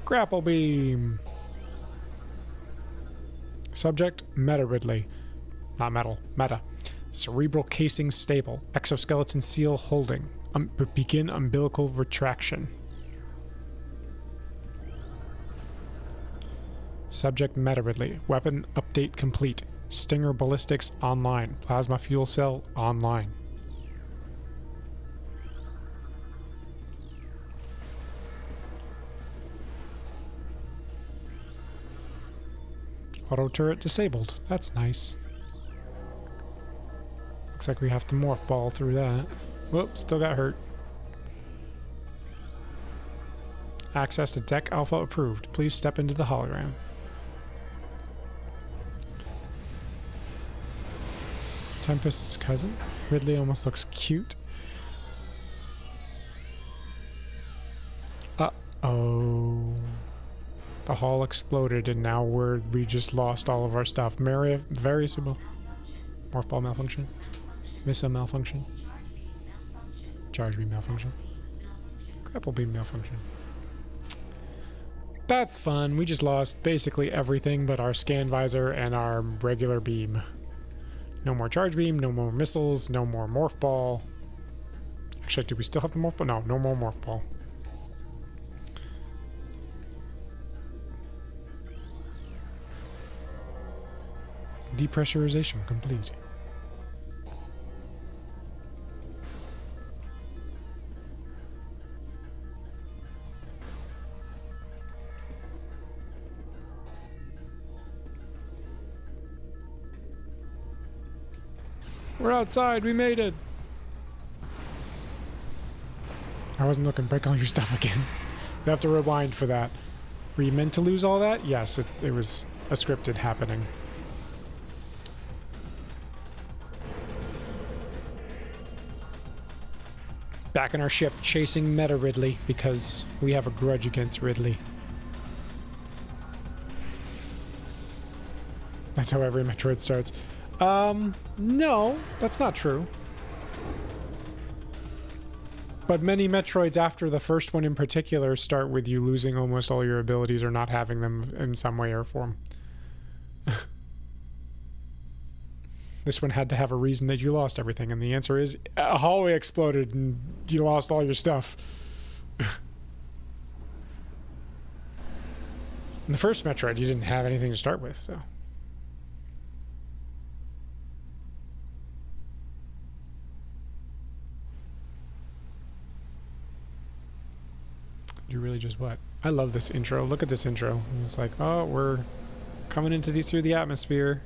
Grapple beam. Subject, Meta Ridley. Not metal, meta. Cerebral casing stable. Exoskeleton seal holding. Begin umbilical retraction. Subject, Meta Ridley. Weapon update complete. Stinger ballistics online. Plasma fuel cell online. Auto turret disabled. That's nice. Looks like we have to morph ball through that. Whoops, still got hurt. Access to deck alpha approved. Please step into the hologram. Tempest's cousin. Ridley almost looks cute. Uh-oh. The hall exploded and now we just lost all of our stuff. Very simple. Morph ball malfunction. Missile malfunction. Charge beam malfunction. Grapple beam malfunction. That's fun. We just lost basically everything but our scan visor and our regular beam. No more charge beam, no more missiles, no more morph ball. Actually, do we still have the morph ball? No, no more morph ball. Depressurization complete. We're outside, we made it! I wasn't looking, break all your stuff again. You have to rewind for that. Were you meant to lose all that? Yes, it was a scripted happening. Back in our ship, chasing Meta Ridley, because we have a grudge against Ridley. That's how every Metroid starts. No, that's not true. But many Metroids after the first one in particular start with you losing almost all your abilities or not having them in some way or form. This one had to have a reason that you lost everything, and the answer is a hallway exploded and you lost all your stuff. In the first Metroid, you didn't have anything to start with, so... You really just what? I love this intro. Look at this intro. It's like, oh, we're coming into through the atmosphere.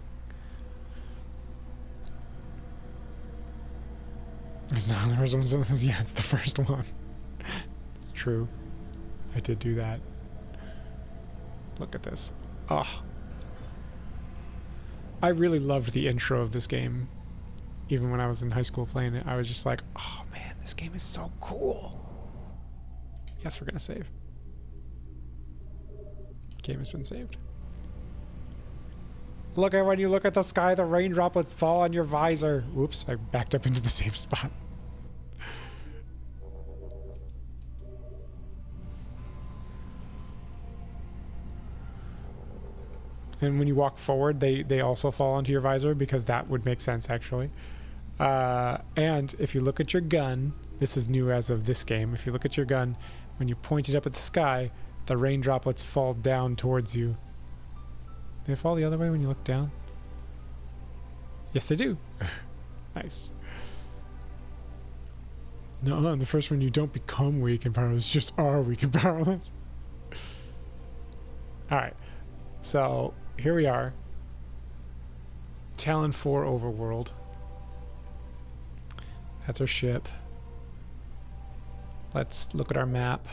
It's not the first one. Yeah, it's the first one. It's true. I did do that. Look at this. Oh. I really loved the intro of this game. Even when I was in high school playing it, I was just like, oh man, this game is so cool. Yes, we're gonna save. Game has been saved. Look at when you look at the sky, the rain droplets fall on your visor. Oops, I backed up into the safe spot. And when you walk forward, they also fall onto your visor, because that would make sense, actually. And if you look at your gun, this is new as of this game, if you look at your gun, when you point it up at the sky, the rain droplets fall down towards you. Do they fall the other way when you look down? Yes, they do. Nice. No, in the first one you don't become weak and powerless, you just are weak and powerless. Alright, so here we are. Talon 4 overworld. That's our ship. Let's look at our map.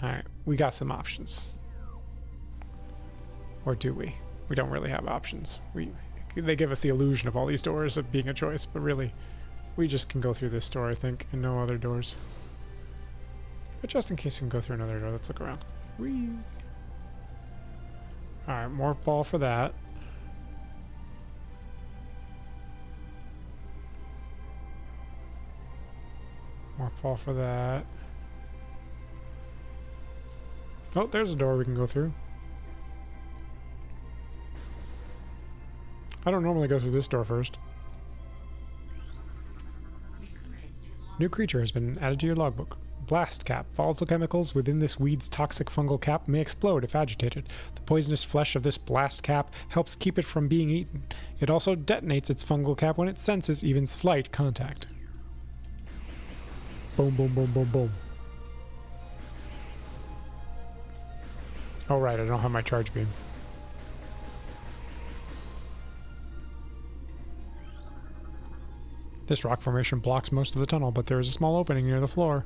Alright, we got some options. Or do we? We don't really have options. They give us the illusion of all these doors of being a choice, but really, we just can go through this door, I think, and no other doors. But just in case we can go through another door, let's look around. Whee! Alright, morph ball for that. Morph ball for that. Oh, there's a door we can go through. I don't normally go through this door first. New creature has been added to your logbook. Blast cap. Volatile chemicals within this weed's toxic fungal cap may explode if agitated. The poisonous flesh of this blast cap helps keep it from being eaten. It also detonates its fungal cap when it senses even slight contact. Boom, boom, boom, boom, boom. Oh right, I don't have my charge beam. This rock formation blocks most of the tunnel, but there is a small opening near the floor.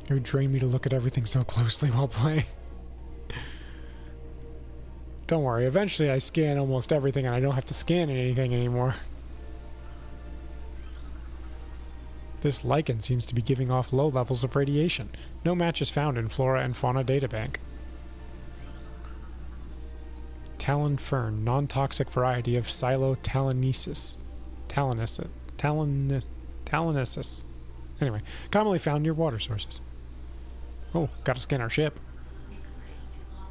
It would drain me to look at everything so closely while playing. Don't worry, eventually I scan almost everything and I don't have to scan anything anymore. This lichen seems to be giving off low levels of radiation. No match is found in Flora and Fauna databank. Talon fern, non-toxic variety of Silotalanesis. Talanesis. Anyway, commonly found near water sources. Oh, gotta scan our ship.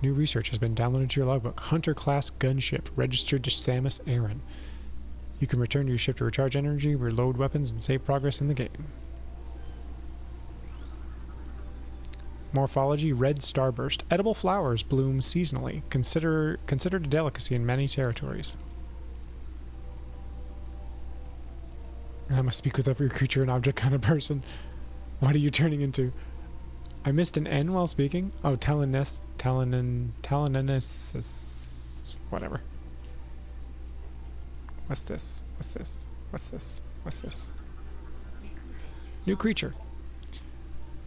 New research has been downloaded to your logbook. Hunter-class gunship, registered to Samus Aran. You can return to your ship to recharge energy, reload weapons, and save progress in the game. Morphology, red starburst. Edible flowers bloom seasonally. Considered a delicacy in many territories. I must speak with every creature and object kind of person. What are you turning into? I missed an N while speaking. Oh, Talanesis. Whatever. What's this? What's this? What's this? What's this? New creature.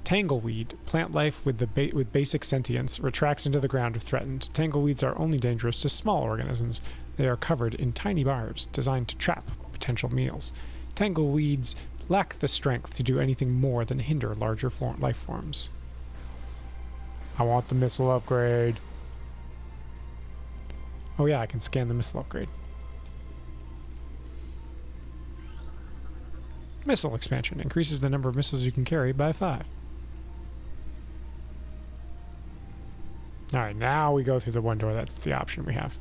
Tangleweed. Plant life with basic sentience. Retracts into the ground if threatened. Tangleweeds are only dangerous to small organisms. They are covered in tiny barbs designed to trap potential meals. Tangleweeds lack the strength to do anything more than hinder larger life forms. I want the missile upgrade. Oh yeah, I can scan the missile upgrade. Missile expansion increases the number of missiles you can carry by 5. Alright, now we go through the one door. That's the option we have.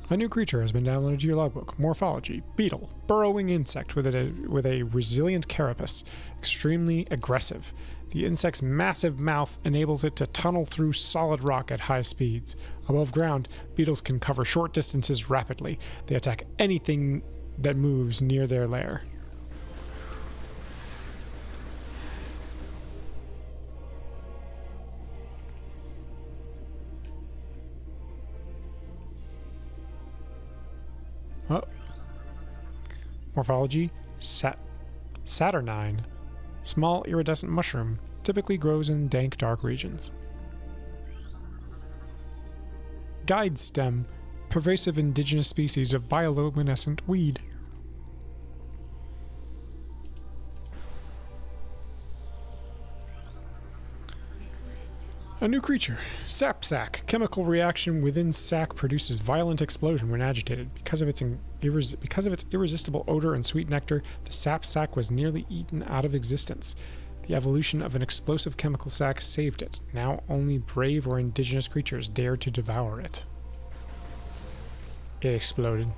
A new creature has been downloaded to your logbook. Morphology. Beetle. Burrowing insect with a resilient carapace. Extremely aggressive. The insect's massive mouth enables it to tunnel through solid rock at high speeds. Above ground, beetles can cover short distances rapidly. They attack anything that moves near their lair. Oh. Morphology. Saturnine. Small iridescent mushroom. Typically grows in dank, dark regions. Guide stem. Pervasive indigenous species of bioluminescent weed. A new creature. Sap sac. Chemical reaction within sac produces violent explosion when agitated. Because of its irresistible odor and sweet nectar, the sap sac was nearly eaten out of existence. The evolution of an explosive chemical sac saved it. Now only brave or indigenous creatures dare to devour it. It exploded.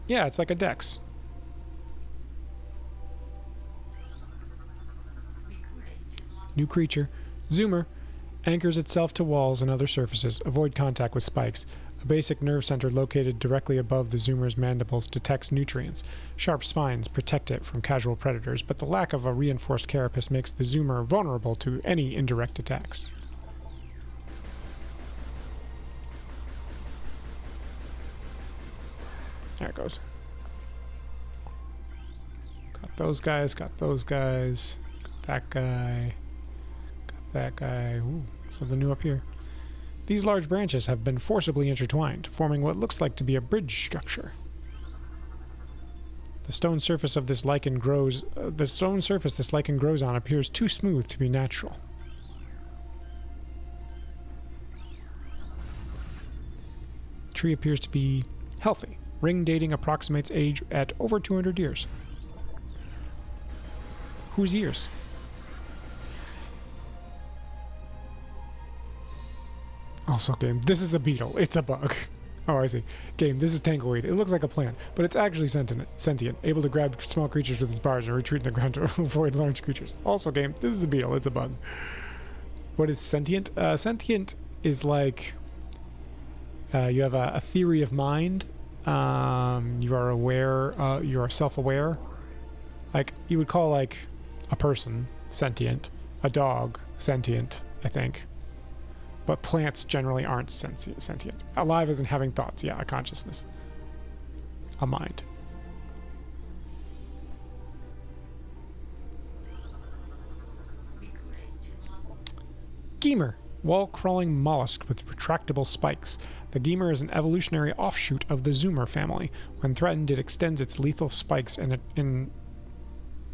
Yeah, it's like a Dex. New creature. Zoomer. Anchors itself to walls and other surfaces. Avoid contact with spikes. A basic nerve center located directly above the zoomer's mandibles detects nutrients. Sharp spines protect it from casual predators, but the lack of a reinforced carapace makes the zoomer vulnerable to any indirect attacks. There it goes. Got those guys, got those guys, got that guy. That guy. Ooh, something new up here. These large branches have been forcibly intertwined, forming what looks like to be a bridge structure. The stone surface this lichen grows on appears too smooth to be natural. Tree appears to be healthy. Ring dating approximates age at over 200 years. Whose years? Also, game, this is a beetle. It's a bug. Oh, I see. Game, this is Tangleweed. It looks like a plant, but it's actually sentient, able to grab small creatures with its bars and retreat in the ground to avoid large creatures. Also, game, this is a beetle. It's a bug. What is sentient? Sentient is like you have a theory of mind. You are aware. You are self-aware. Like you would call like a person sentient, a dog sentient, I think. But plants generally aren't sentient. Alive isn't having thoughts. Yeah, a consciousness. A mind. Gemur. Wall-crawling mollusk with retractable spikes. The gemur is an evolutionary offshoot of the zoomer family. When threatened, it extends its lethal spikes and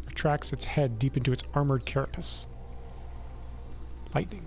retracts its head deep into its armored carapace. Lightning.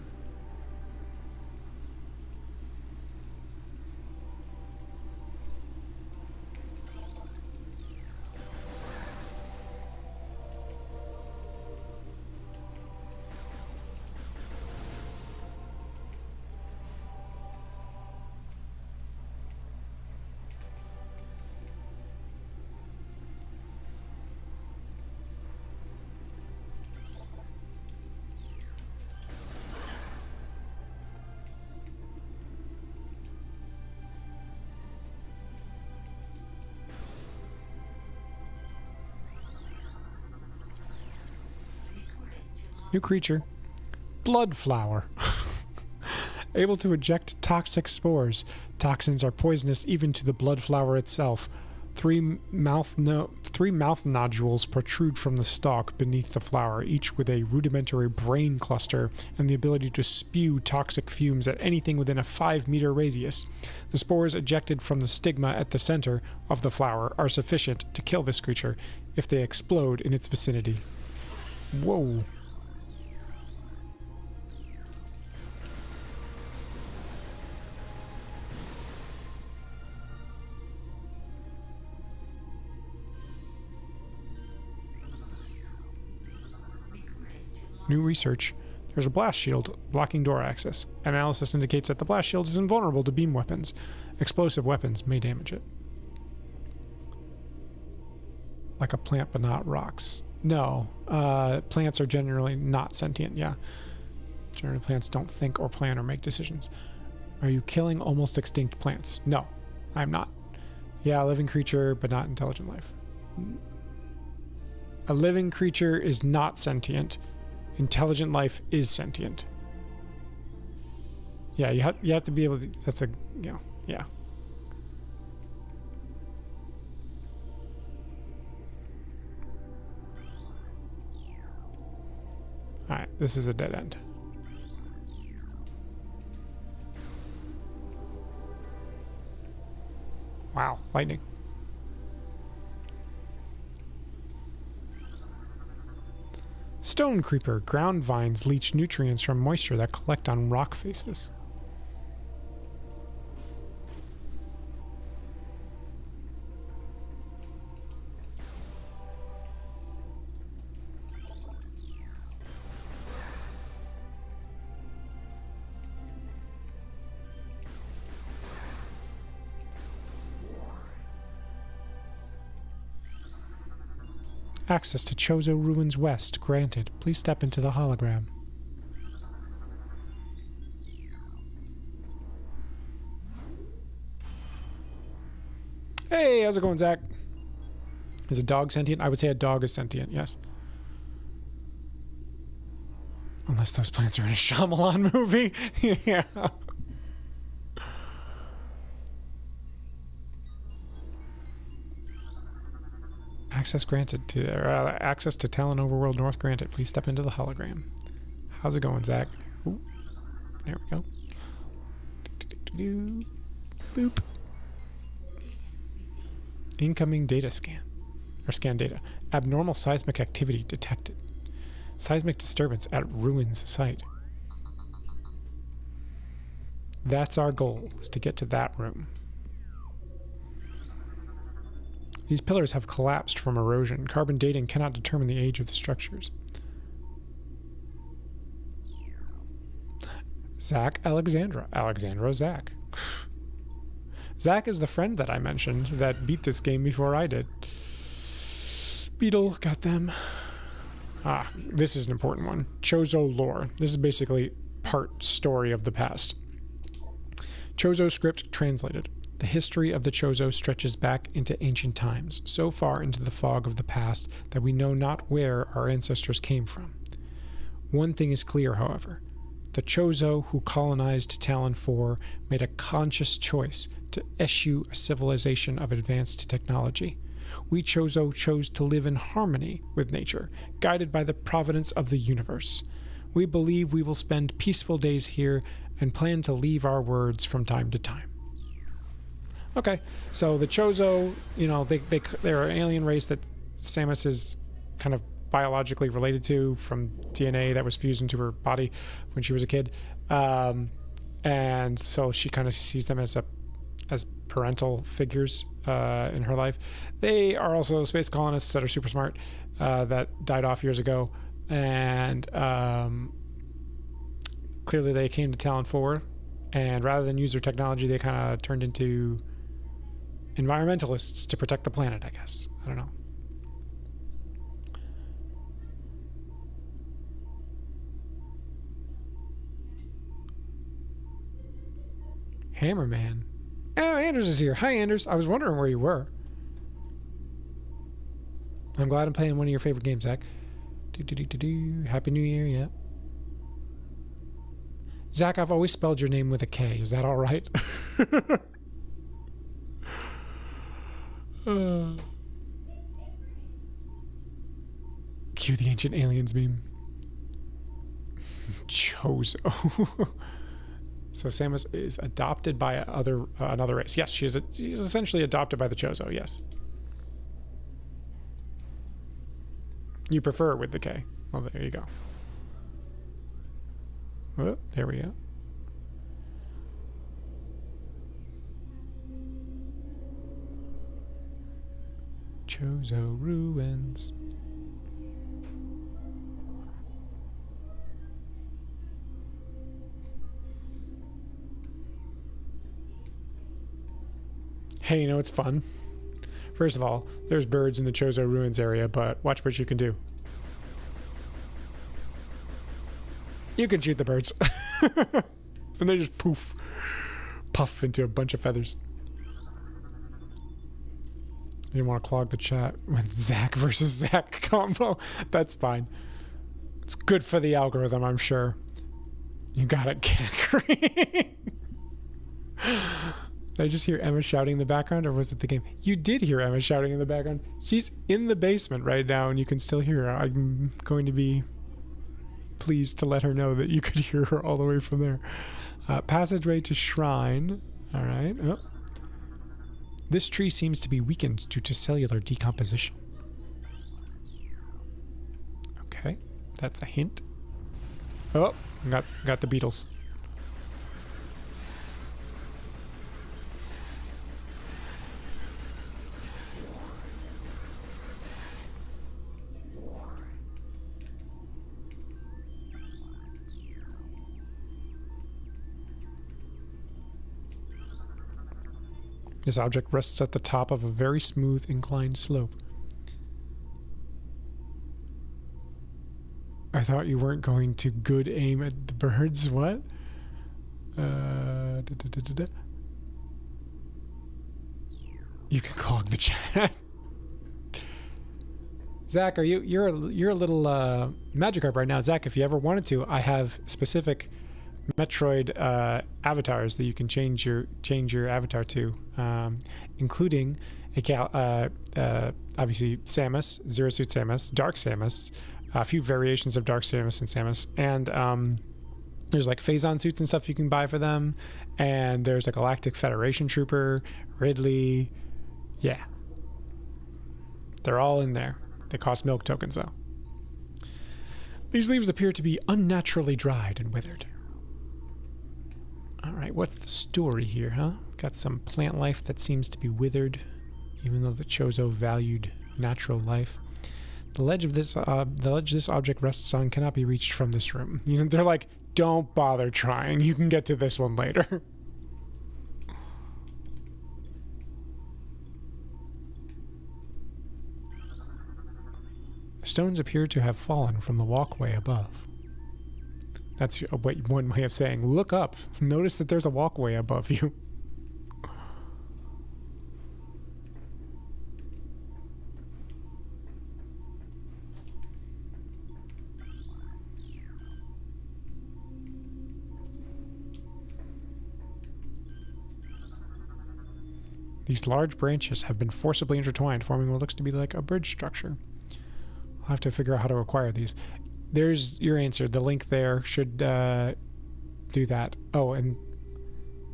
New creature. Blood flower. Able to eject toxic spores. Toxins are poisonous even to the blood flower itself. Three mouth nodules protrude from the stalk beneath the flower, each with a rudimentary brain cluster and the ability to spew toxic fumes at anything within a 5-meter radius. The spores ejected from the stigma at the center of the flower are sufficient to kill this creature if they explode in its vicinity. Whoa. New research. There's a blast shield blocking door access. Analysis indicates that the blast shield is invulnerable to beam weapons. Explosive weapons may damage it. Like a plant, but not rocks. No. Plants are generally not sentient, yeah. Generally, plants don't think or plan or make decisions. Are you killing almost extinct plants? No, I'm not. Yeah, a living creature, but not intelligent life. A living creature is not sentient. Intelligent life is sentient. Yeah, you have to be able to. That's a yeah. All right, this is a dead end. Wow, lightning. Stone creeper. Ground vines leach nutrients from moisture that collect on rock faces. Access to Chozo Ruins West granted. Please step into the hologram. Hey, how's it going, Zach? Is a dog sentient? I would say a dog is sentient, yes. Unless those plants are in a Shyamalan movie. Yeah. Access granted to access to Talon Overworld North granted. Please step into the hologram. How's it going, Zach? Ooh, there we go. Boop. Incoming data scan. Or scan data. Abnormal seismic activity detected. Seismic disturbance at ruins site. That's our goal, is to get to that room. These pillars have collapsed from erosion. Carbon dating cannot determine the age of the structures. Zach Alexandra. Alexandra Zach. Zach is the friend that I mentioned that beat this game before I did. Beetle, got them. Ah, this is an important one. Chozo lore. This is basically part story of the past. Chozo script translated. The history of the Chozo stretches back into ancient times, so far into the fog of the past that we know not where our ancestors came from. One thing is clear, however. The Chozo who colonized Talon 4 made a conscious choice to eschew a civilization of advanced technology. We Chozo chose to live in harmony with nature, guided by the providence of the universe. We believe we will spend peaceful days here and plan to leave our words from time to time. Okay, so the Chozo, you know, they're an alien race that Samus is kind of biologically related to from DNA that was fused into her body when she was a kid. And so she kind of sees them as parental figures in her life. They are also space colonists that are super smart that died off years ago. And clearly they came to Talon 4, and rather than use their technology, they kind of turned into environmentalists to protect the planet, I guess. I don't know. Hammerman. Oh, Anders is here. Hi, Anders. I was wondering where you were. I'm glad I'm playing one of your favorite games, Zach. Happy New Year, yeah. Zach, I've always spelled your name with a K. Is that all right? Cue the ancient aliens meme. Chozo. So Samus is adopted by another race. Yes, she's essentially adopted by the Chozo, yes. You prefer it with the K. Well, there you go. Oh, there we go. Chozo ruins. Hey, you know what's fun? First of all, there's birds in the Chozo ruins area, but watch what you can do. You can shoot the birds. And they just puff into a bunch of feathers. You didn't want to clog the chat with Zach versus Zach combo. That's fine. It's good for the algorithm, I'm sure. You got it, Kakri. Did I just hear Emma shouting in the background, or was it the game? You did hear Emma shouting in the background. She's in the basement right now, and you can still hear her. I'm going to be pleased to let her know that you could hear her all the way from there. Passageway to shrine. All right. Oh. This tree seems to be weakened due to cellular decomposition. Okay. That's a hint. Oh, got the Beatles. This object rests at the top of a very smooth inclined slope. I thought you weren't going to good aim at the birds. What? You can clog the chat. Zach, you're a little Magikarp right now. Zach, if you ever wanted to, I have specific Metroid avatars that you can change your avatar to, including obviously Samus, Zero Suit Samus, Dark Samus, a few variations of Dark Samus and Samus, and there's like Phazon suits and stuff you can buy for them, and there's a Galactic Federation Trooper, Ridley, yeah, they're all in there. They cost milk tokens though. These leaves appear to be unnaturally dried and withered. Alright, what's the story here, huh? Got some plant life that seems to be withered, even though the Chozo valued natural life. The ledge this object rests on cannot be reached from this room. You know, they're like, don't bother trying. You can get to this one later. The stones appear to have fallen from the walkway above. That's one way of saying, look up. Notice that there's a walkway above you. These large branches have been forcibly intertwined, forming what looks to be like a bridge structure. I'll have to figure out how to acquire these. There's your answer. The link there should do that. Oh, and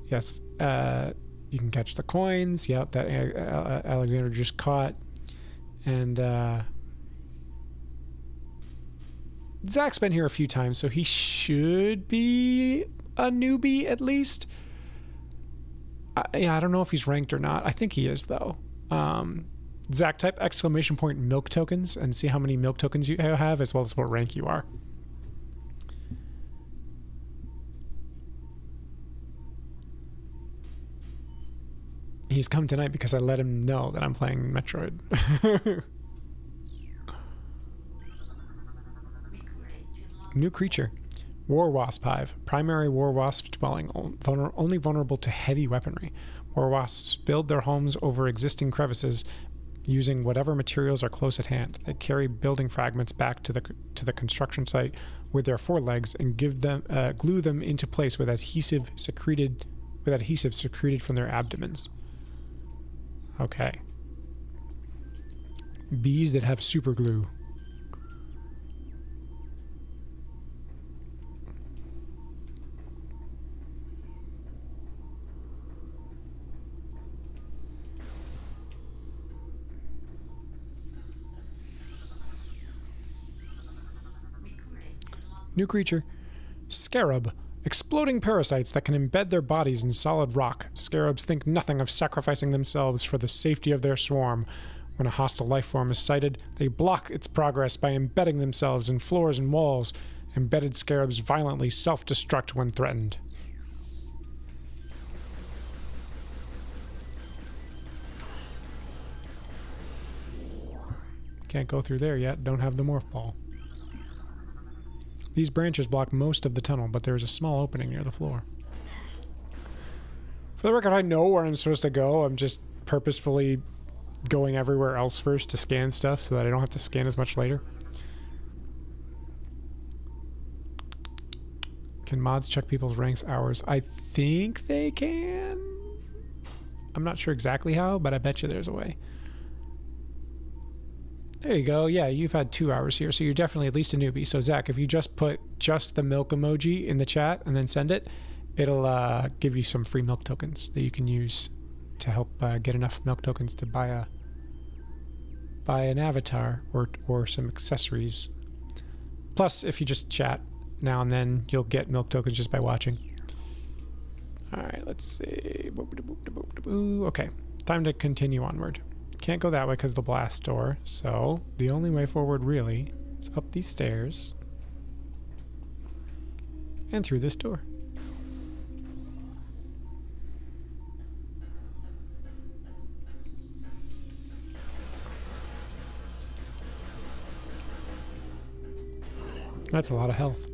yes, you can catch the coins. Yep, that Alexander just caught. And Zach's been here a few times, so he should be a newbie at least. Yeah, I don't know if he's ranked or not. I think he is, though. Zach, type !milk tokens and see how many milk tokens you have, as well as what rank you are. He's come tonight because I let him know that I'm playing Metroid. New creature. War Wasp Hive. Primary War Wasp dwelling, only vulnerable to heavy weaponry. War Wasps build their homes over existing crevices using whatever materials are close at hand. They carry building fragments back to the construction site with their forelegs and glue them into place with adhesive secreted from their abdomens. Okay. Bees that have super glue. New creature. Scarab. Exploding parasites that can embed their bodies in solid rock. Scarabs think nothing of sacrificing themselves for the safety of their swarm. When a hostile life form is sighted, they block its progress by embedding themselves in floors and walls. Embedded scarabs violently self-destruct when threatened. Can't go through there yet. Don't have the morph ball. These branches block most of the tunnel, but there is a small opening near the floor. For the record, I know where I'm supposed to go. I'm just purposefully going everywhere else first to scan stuff so that I don't have to scan as much later. Can mods check people's ranks hours? I think they can. I'm not sure exactly how, but I bet you there's a way. There you go. Yeah, you've had 2 hours here, so you're definitely at least a newbie. So, Zach, if you just put just the milk emoji in the chat and then send it, it'll give you some free milk tokens that you can use to help get enough milk tokens to buy an avatar or some accessories. Plus, if you just chat now and then, you'll get milk tokens just by watching. All right, let's see. Okay, time to continue onward. Can't go that way because of the blast door, so the only way forward really is up these stairs and through this door. That's a lot of health.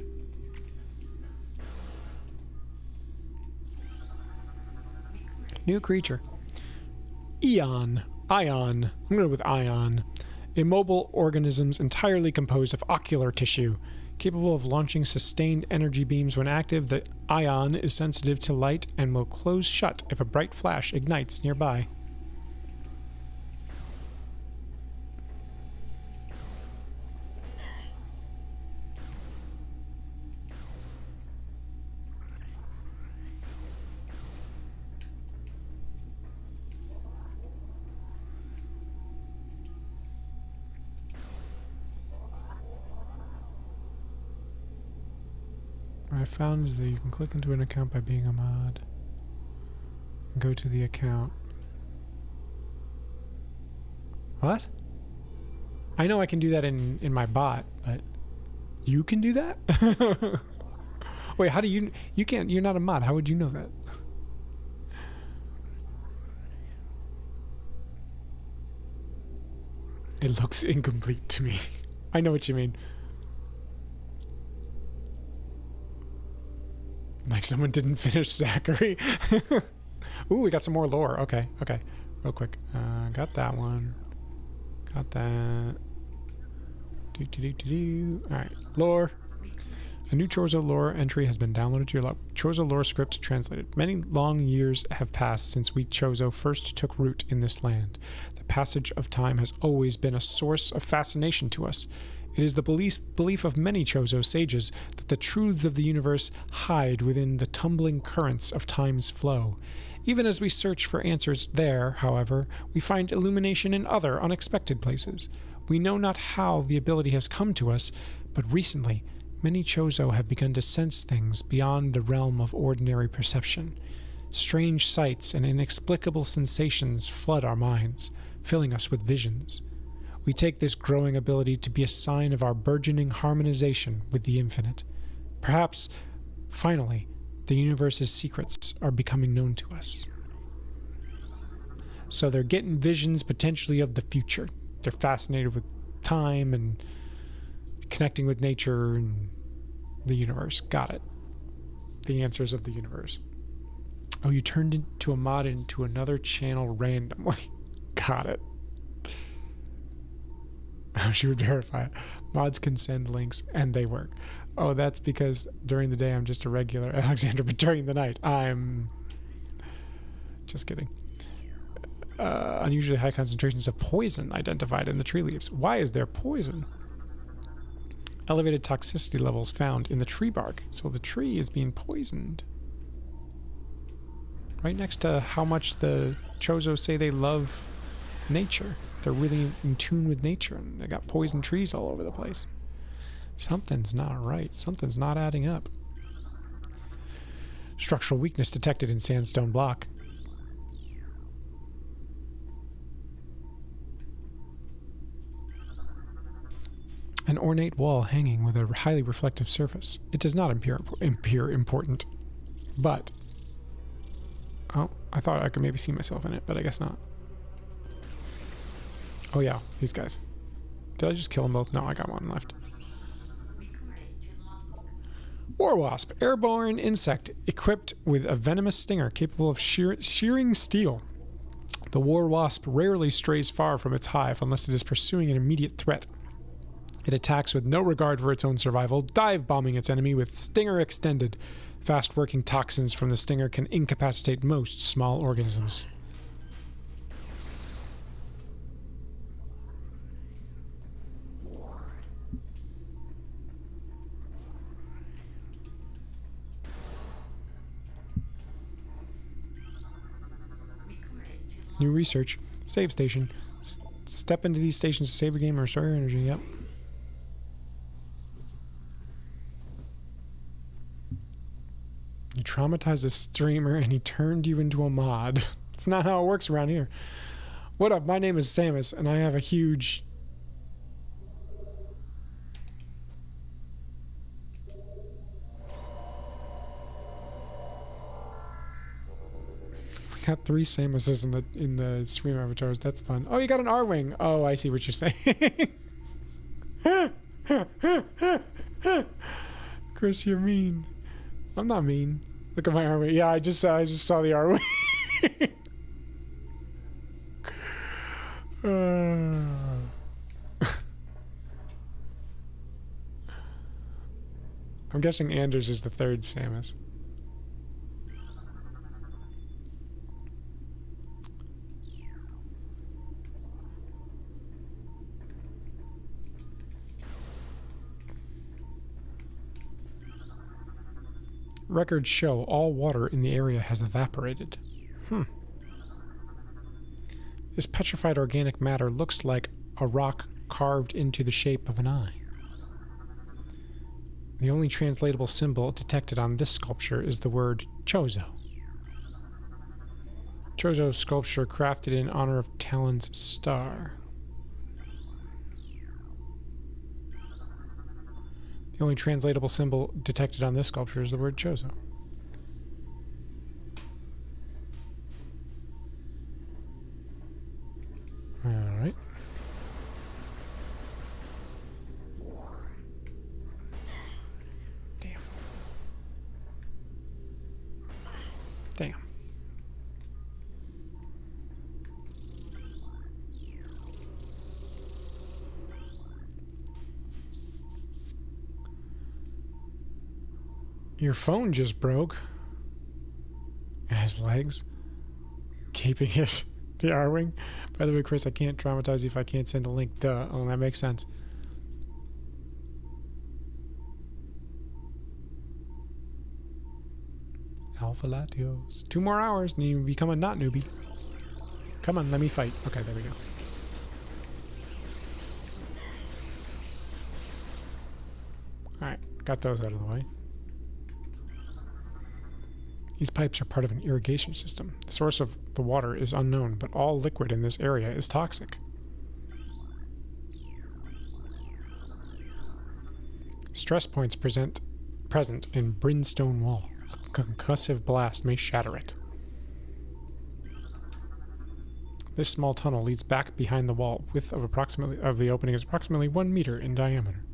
New creature. Ion. I'm going to go with Ion. Immobile organisms entirely composed of ocular tissue. Capable of launching sustained energy beams when active, the Ion is sensitive to light and will close shut if a bright flash ignites nearby. What I found is that you can click into an account by being a mod and go to the account. What? I know I can do that in my bot, but you can do that? Wait, how do you can't, you're not a mod. How would you know that? It looks incomplete to me. I know what you mean. Like someone didn't finish Zachary. Ooh, we got some more lore. Okay. Real quick. Got that one. Got that. Alright. Lore. A new Chozo lore entry has been downloaded to your laptop. Chozo lore script translated. Many long years have passed since we Chozo first took root in this land. The passage of time has always been a source of fascination to us. It is the belief of many Chozo sages that the truths of the universe hide within the tumbling currents of time's flow. Even as we search for answers there, however, we find illumination in other unexpected places. We know not how the ability has come to us, but recently, many Chozo have begun to sense things beyond the realm of ordinary perception. Strange sights and inexplicable sensations flood our minds, filling us with visions. We take this growing ability to be a sign of our burgeoning harmonization with the infinite. Perhaps, finally, the universe's secrets are becoming known to us. So they're getting visions potentially of the future. They're fascinated with time and connecting with nature and the universe. Got it. The answers of the universe. Oh, you turned into a mod into another channel randomly. Got it. She would verify it. Mods can send links and they work. Oh, that's because during the day I'm just a regular Alexander, but during the night I'm... Just kidding. Unusually high concentrations of poison identified in the tree leaves. Why is there poison? Elevated toxicity levels found in the tree bark. So the tree is being poisoned. Right next to how much the Chozo say they love nature. They're really in tune with nature, and they got poison trees all over the place. Something's not right. Something's not adding up. Structural weakness detected in sandstone block. An ornate wall hanging with a highly reflective surface. It does not appear important, but... Oh, I thought I could maybe see myself in it, but I guess not. Oh yeah, these guys. Did I just kill them both? No, I got one left. War wasp, airborne insect equipped with a venomous stinger capable of shearing steel. The war wasp rarely strays far from its hive unless it is pursuing an immediate threat. It attacks with no regard for its own survival, dive bombing its enemy with stinger extended. Fast-working toxins from the stinger can incapacitate most small organisms. New research. Save station. Step into these stations to save your game or restore your energy. Yep. You traumatized a streamer and he turned you into a mod. It's not how it works around here. What up? My name is Samus, and I have a huge... We got 3 Samuses in the stream avatars. That's fun. Oh, you got an R-Wing. Oh, I see what you're saying. Chris, you're mean. I'm not mean. Look at my R-Wing. Yeah, I just saw the R-Wing. I'm guessing Anders is the 3rd Samus. Records show all water in the area has evaporated. This petrified organic matter looks like a rock carved into the shape of an eye. The only translatable symbol detected on this sculpture is the word Chozo. Chozo sculpture crafted in honor of Talon's star. The only translatable symbol detected on this sculpture is the word Chozo. Alright. Damn. Damn. Your phone just broke. It has legs. Keeping it. The R-Wing. By the way, Chris, I can't traumatize you if I can't send a link. Duh. Oh, that makes sense. Alpha Latios. 2 more hours and you become a not newbie. Come on, let me fight. Okay, there we go. Alright, got those out of the way. These pipes are part of an irrigation system. The source of the water is unknown, but all liquid in this area is toxic. Stress points present in Brimstone Wall. A concussive blast may shatter it. This small tunnel leads back behind the wall. Width of the opening is approximately 1 meter in diameter.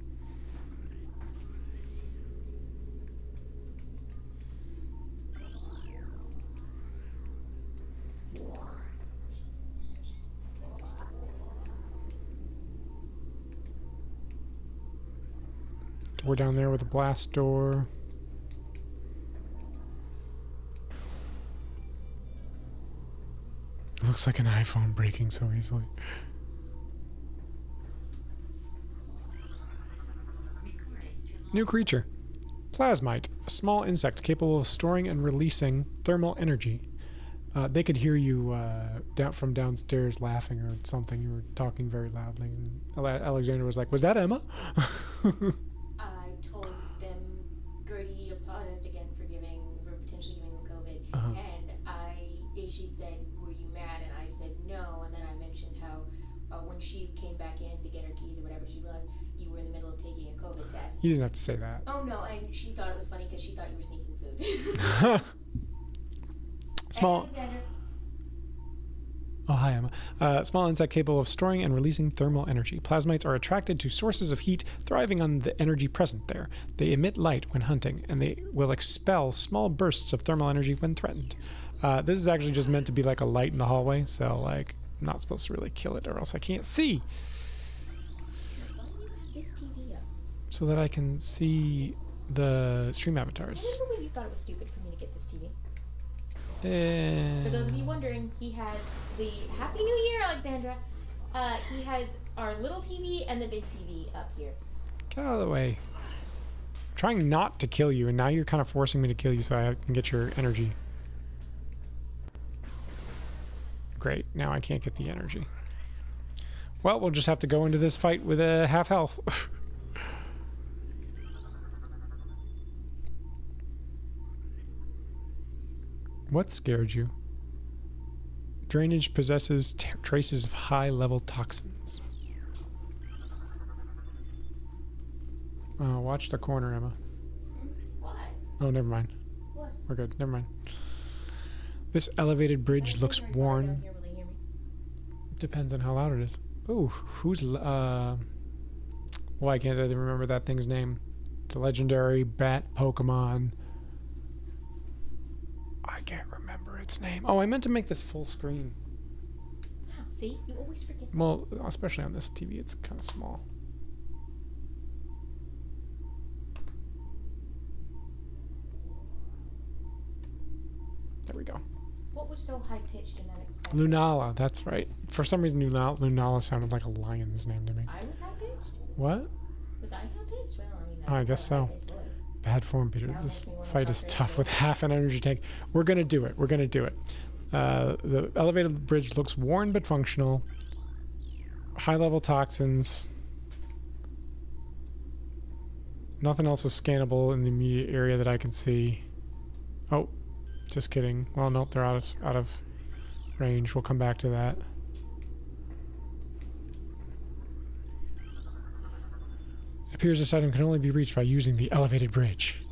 Door down there with a blast door. It looks like an iPhone breaking so easily. New creature. Plasmite, a small insect capable of storing and releasing thermal energy. They could hear you from downstairs laughing or something. You were talking very loudly. And Alexander was like, "Was that Emma?" I told them Gertie apologized again for potentially giving them COVID, and she said, "Were you mad?" And I said no, and then I mentioned how when she came back in to get her keys or whatever, she realized you were in the middle of taking a COVID test. You didn't have to say that. Oh no, and she thought it was funny because she thought you were sneaking food. Small. Oh, hi, Emma. Small insect capable of storing and releasing thermal energy. Plasmites are attracted to sources of heat, thriving on the energy present there. They emit light when hunting, and they will expel small bursts of thermal energy when threatened. This is actually just meant to be like a light in the hallway, so like I'm not supposed to really kill it or else I can't see. Why do you have this TV up? So that I can see the stream avatars. I wonder why you thought it was stupid for me to get this TV. For those of you wondering, he has the Happy New Year, Alexandra. He has our little TV and the big TV up here. Get out of the way. I'm trying not to kill you, and now you're kind of forcing me to kill you so I can get your energy. Great, now I can't get the energy. Well, we'll just have to go into this fight with a half health. What scared you? Drainage possesses traces of high-level toxins. Watch the corner, Emma. What? Oh, never mind. What? We're good. Never mind. This elevated bridge looks worn. Don't hear, really hear me. Depends on how loud it is. Ooh, who's why can't I remember that thing's name? The legendary bat Pokemon. I can't remember its name. Oh, I meant to make this full screen. See, you always forget. Well, especially on this TV, it's kind of small. There we go. What was so high pitched and unexpected? Lunala, that's right. For some reason, Lunala sounded like a lion's name to me. I was high pitched. What? Was I high pitched? Well, I mean, Oh, I guess so. Bad form, Peter. Now This makes me wanna fight talk is radio. tough with half an energy tank. We're gonna do it. We're gonna do it. The elevated bridge looks worn but functional. High-level toxins. Nothing else is scannable in the immediate area that I can see. Oh, just kidding. Well, nope, they're out of range. We'll come back to that. It appears this item can only be reached by using the elevated bridge.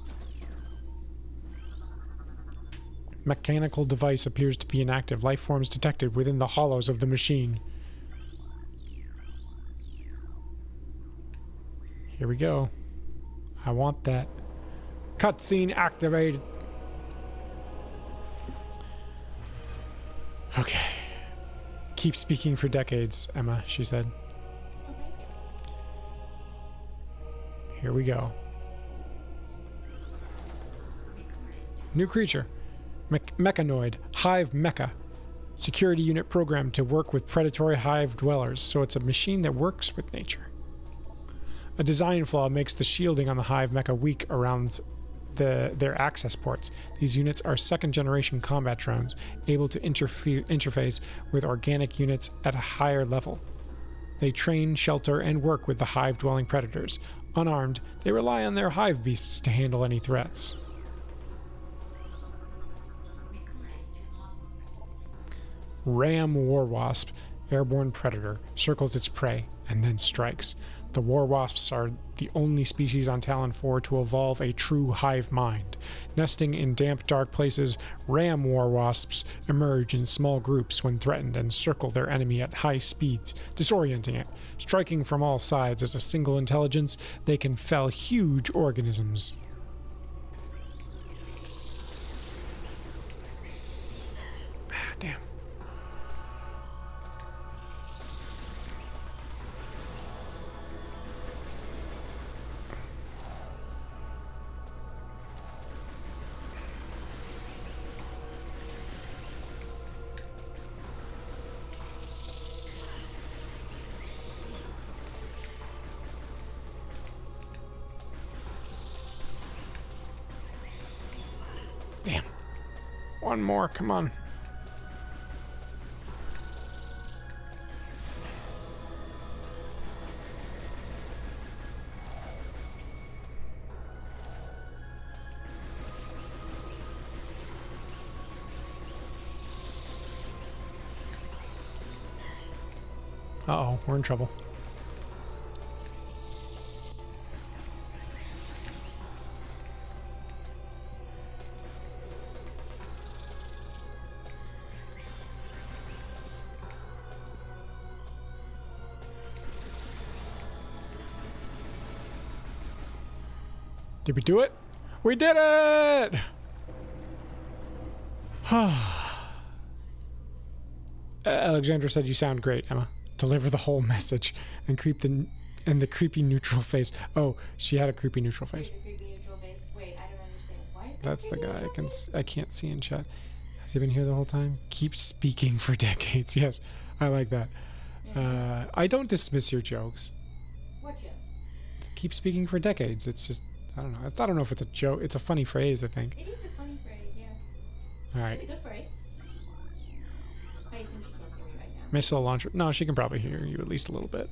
Mechanical device appears to be inactive. Life forms detected within the hollows of the machine. Here we go. I want that. Cutscene activated. Okay. Keep speaking for decades, Emma, she said. Oh, thank you. Here we go. New creature. Mechanoid. Hive Mecha. Security unit programmed to work with predatory hive dwellers, so it's a machine that works with nature. A design flaw makes the shielding on the Hive Mecha weak around their access ports. These units are second-generation combat drones, able to interface with organic units at a higher level. They train, shelter, and work with the hive-dwelling predators. Unarmed, they rely on their hive beasts to handle any threats. Ram War Wasp, airborne predator, circles its prey and then strikes. The war wasps are the only species on Talon 4 to evolve a true hive mind. Nesting in damp, dark places, ram war wasps emerge in small groups when threatened and circle their enemy at high speeds, disorienting it. Striking from all sides as a single intelligence, they can fell huge organisms. Ah, damn. Damn. One more, come on. Uh-oh, we're in trouble. Did we do it? We did it! Alexandra said you sound great, Emma. Deliver the whole message and the creepy neutral face. Oh, she had a creepy neutral face. Wait, the creepy neutral face. Wait, I don't understand. Why is That's the creepy guy neutral face? I can't see in chat. Has he been here the whole time? Keep speaking for decades. Yes, I like that. I don't dismiss your jokes. What jokes? Keep speaking for decades. It's just, I don't know. I don't know if it's a joke. It's a funny phrase, I think. It is a funny phrase, yeah. All It's a right. good phrase. I assume she can't hear me right now. Missile launcher. No, she can probably hear you at least a little bit.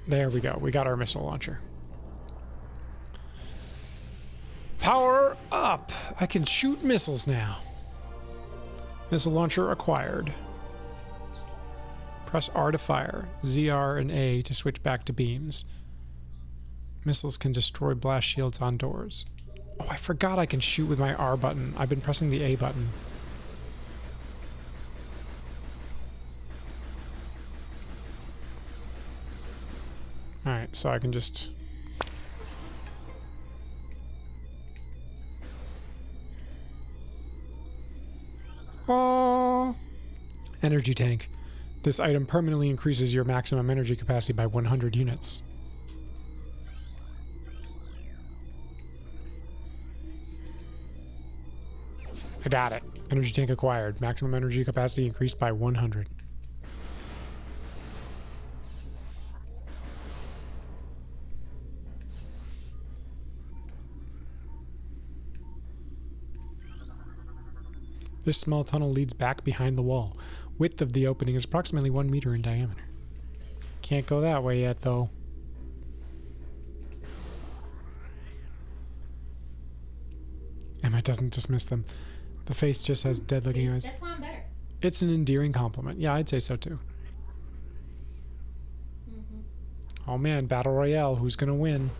There we go. We got our missile launcher. Power up! I can shoot missiles now. Missile launcher acquired. Press R to fire. ZR and A to switch back to beams. Missiles can destroy blast shields on doors. Oh, I forgot I can shoot with my R button. I've been pressing the A button. Alright, so I can just... Oh! Energy tank. This item permanently increases your maximum energy capacity by 100 units. I got it. Energy tank acquired. Maximum energy capacity increased by 100. This small tunnel leads back behind the wall. Width of the opening is approximately 1 meter in diameter. Can't go that way yet, though. Emma doesn't dismiss them. The face just has dead-looking eyes. That's why I'm better. It's an endearing compliment. Yeah, I'd say so, too. Oh, man, Battle Royale. Who's gonna win?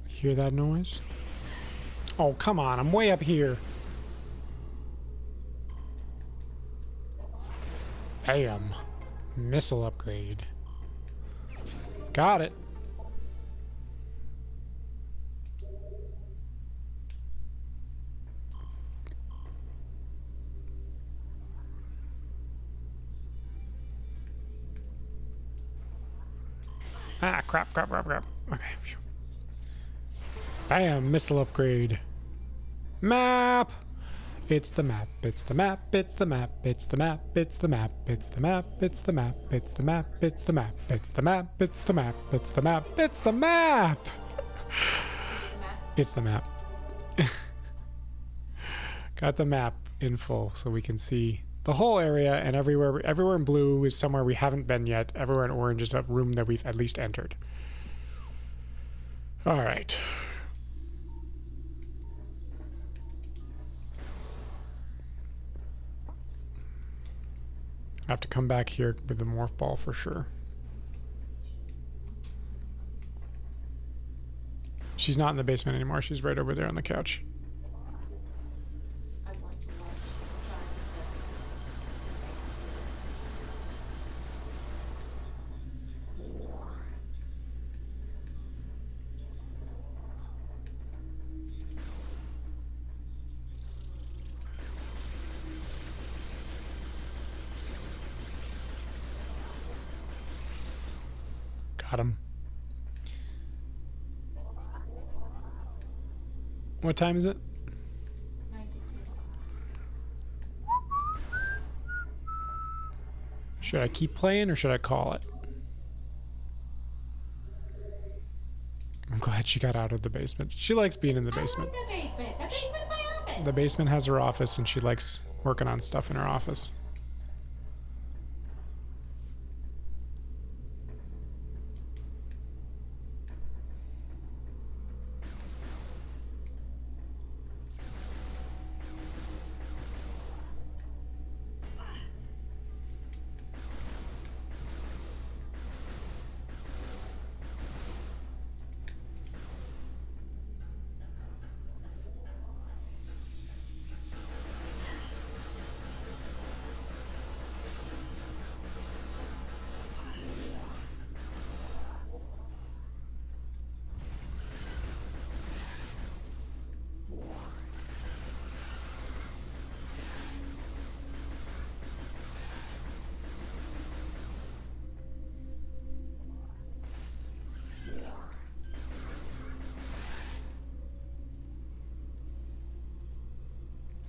Hear that noise? Oh, come on. I'm way up here. Bam. Missile upgrade. Got it. Ah, crap. Okay. Bam, missile upgrade. Map! It's the map, it's the map, it's the map, it's the map, it's the map, it's the map, it's the map, it's the map, it's the map, it's the map, it's the map, it's the map, it's the map! It's the map. Got the map in full so we can see the whole area, and everywhere in blue is somewhere we haven't been yet. Everywhere in orange is a room that we've at least entered. Alright. I have to come back here with the morph ball for sure. She's not in the basement anymore. She's right over there on the couch. I want to watch. Got him. What time is it? 92. Should I keep playing or should I call it? I'm glad she got out of the basement. She likes being in the basement. I love the basement. The basement's my office. The basement has her office and she likes working on stuff in her office.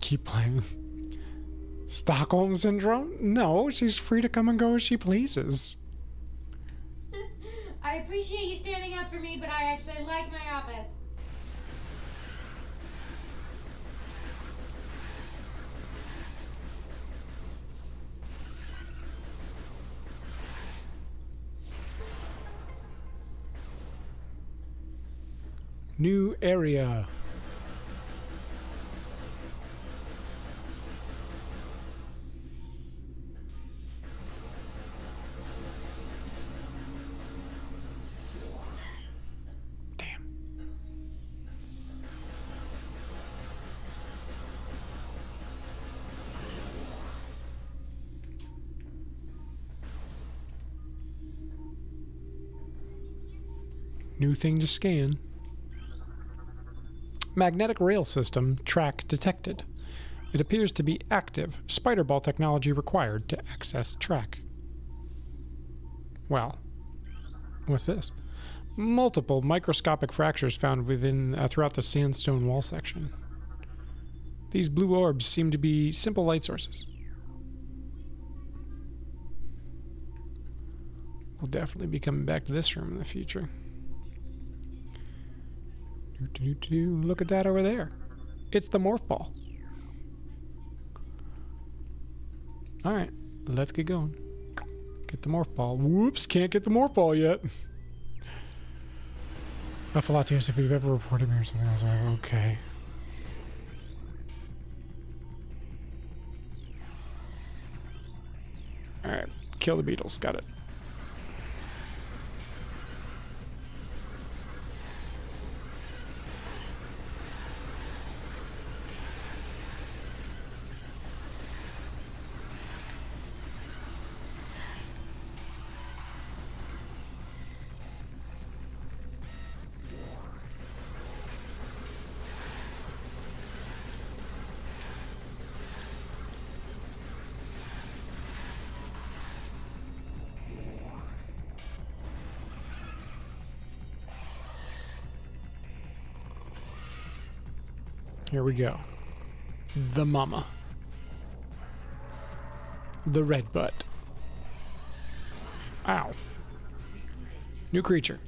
keep playing. Stockholm Syndrome? No, she's free to come and go as she pleases. I appreciate you standing up for me, but I actually like my office. New area. Damn. New thing to scan. Magnetic rail system track detected. It appears to be active. Spider ball technology required to access track. Well, what's this? Multiple microscopic fractures found throughout the sandstone wall section. These blue orbs seem to be simple light sources. We'll definitely be coming back to this room in the future. Look at that over there. It's the morph ball. Alright, let's get going. Get the morph ball. Whoops, can't get the morph ball yet. Falatius, if you've ever reported me or something, I was like, okay. Alright, kill the beetles. Got it. Here we go. The mama. The red butt. Ow. New creature.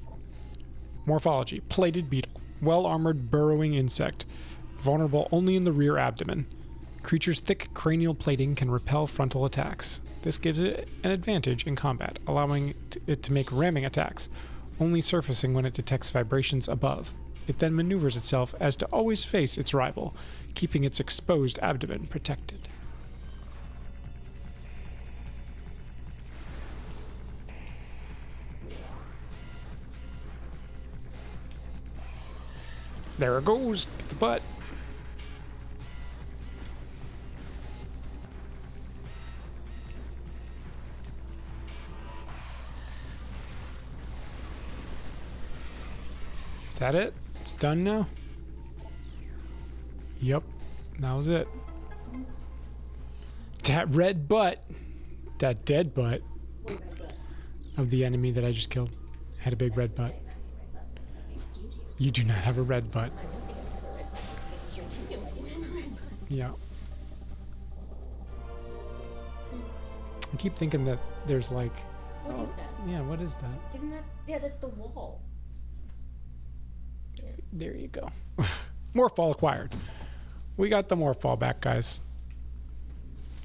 Morphology. Plated beetle. Well-armored burrowing insect. Vulnerable only in the rear abdomen. Creature's thick cranial plating can repel frontal attacks. This gives it an advantage in combat, allowing it to make ramming attacks, only surfacing when it detects vibrations above. It then maneuvers itself as to always face its rival, keeping its exposed abdomen protected. There it goes. Get the butt. Is that it? It's done now? Yep. That was it. That red butt. That dead butt of the enemy that I just killed had a big red butt. You do not have a red butt. Yeah. I keep thinking that there's like... What is that? Yeah, what is that? Isn't that... Yeah, that's the wall. There you go. Morph ball acquired. We got the morph ball back, guys.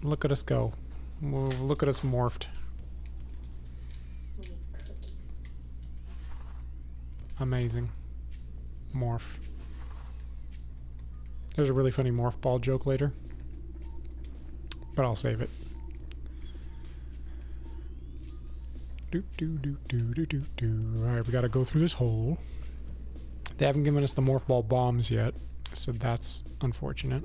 Look at us go. Look at us morphed. Amazing. Morph. There's a really funny morph ball joke later, but I'll save it. Alright, we gotta go through this hole. They haven't given us the morph ball bombs yet, so that's unfortunate.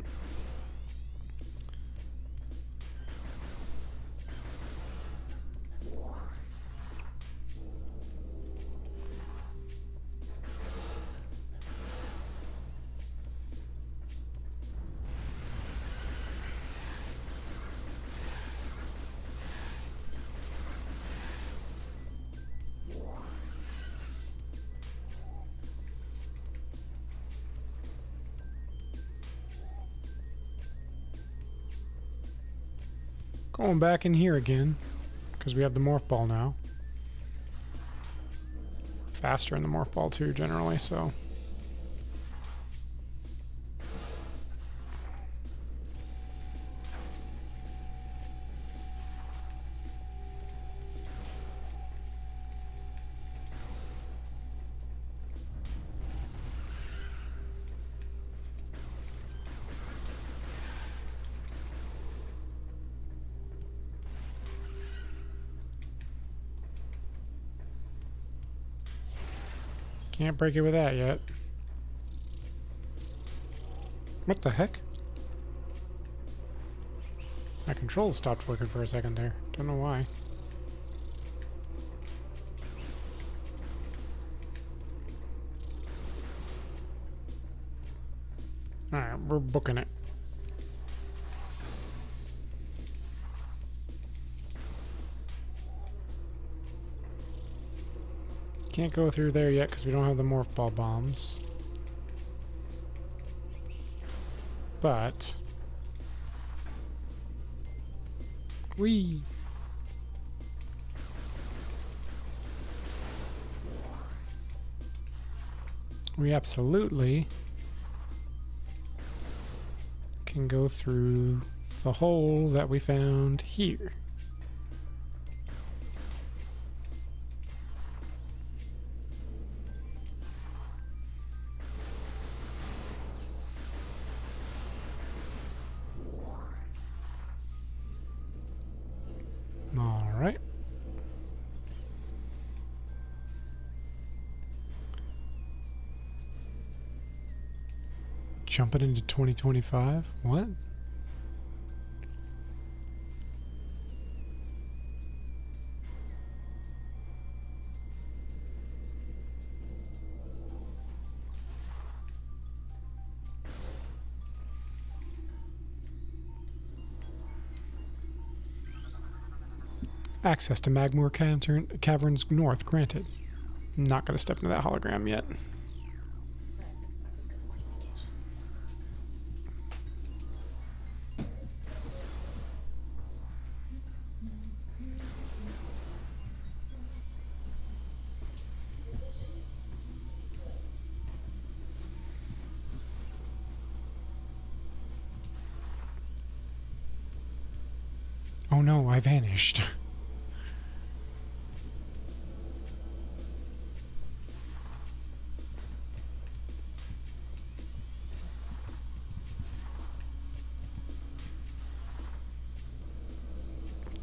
Going back in here again, because we have the morph ball now. Faster in the morph ball too, generally, so. Can't break it with that yet. What the heck? My controls stopped working for a second there. Don't know why. Alright, we're booking it. Can't go through there yet because we don't have the morph ball bombs. But we absolutely can go through the hole that we found here. All right. Jumping into 2025. What? Access to Magmoor Caverns North granted. Not going to step into that hologram yet. Oh no, I vanished.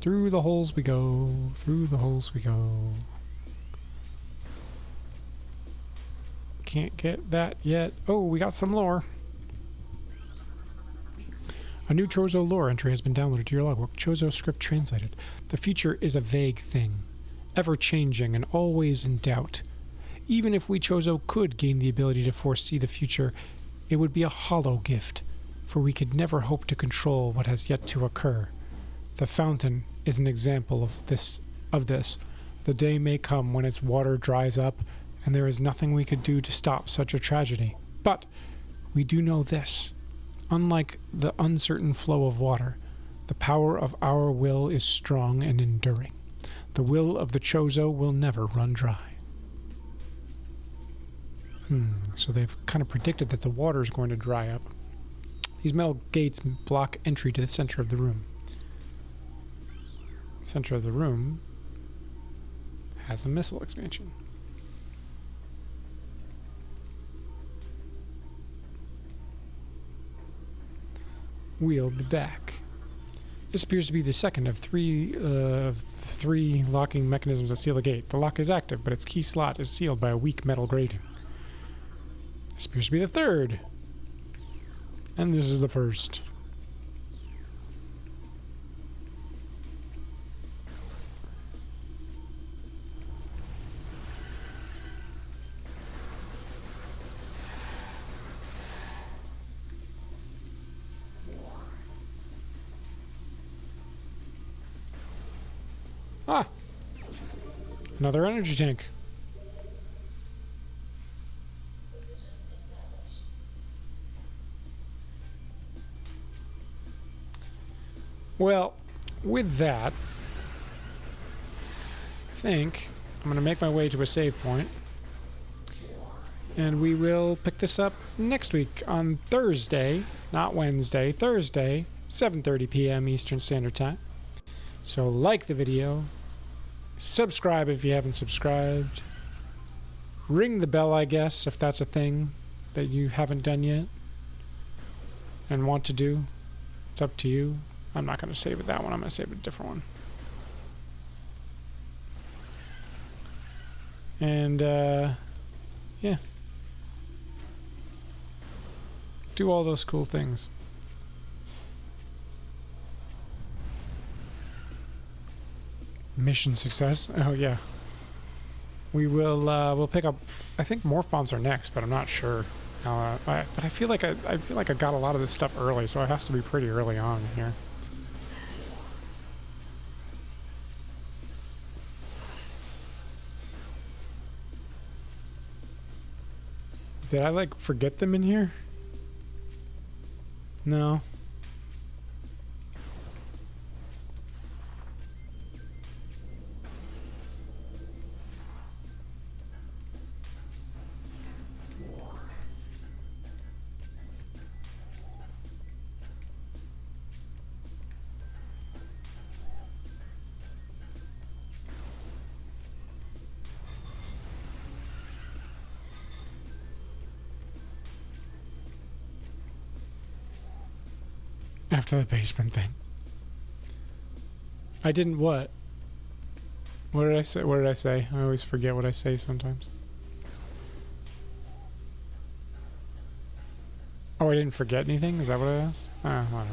Through the holes we go, through the holes we go. Can't get that yet. Oh, we got some lore. A new Chozo lore entry has been downloaded to your logbook. Chozo script translated. The future is a vague thing, ever changing and always in doubt. Even if we Chozo could gain the ability to foresee the future, it would be a hollow gift, for we could never hope to control what has yet to occur. The fountain is an example of this. The day may come when its water dries up, and there is nothing we could do to stop such a tragedy. But we do know this. Unlike the uncertain flow of water, the power of our will is strong and enduring. The will of the Chozo will never run dry. So they've kind of predicted that the water is going to dry up. These metal gates block entry to the center of the room. The center of the room has a missile expansion. We'll be back. This appears to be the second of three locking mechanisms that seal the gate. The lock is active, but its key slot is sealed by a weak metal grating. This appears to be the third. And this is the first. Ah! Another energy tank. Well, with that, I think I'm going to make my way to a save point. And we will pick this up next week on Thursday, not Wednesday, Thursday, 7:30 p.m. Eastern Standard Time. So like the video, subscribe if you haven't subscribed, ring the bell, I guess, if that's a thing that you haven't done yet and want to do. It's up to you. I'm not going to save it that one. I'm going to save it a different one. And, yeah. Do all those cool things. Mission success. Oh yeah. We will. We'll pick up. I think morph bombs are next, but I'm not sure. But I feel like I feel like I got a lot of this stuff early, so it has to be pretty early on here. Did I like forget them in here? No. After the basement thing. I didn't what? What did I say? What did I say? I always forget what I say sometimes. Oh, I didn't forget anything? Is that what I asked? I don't know.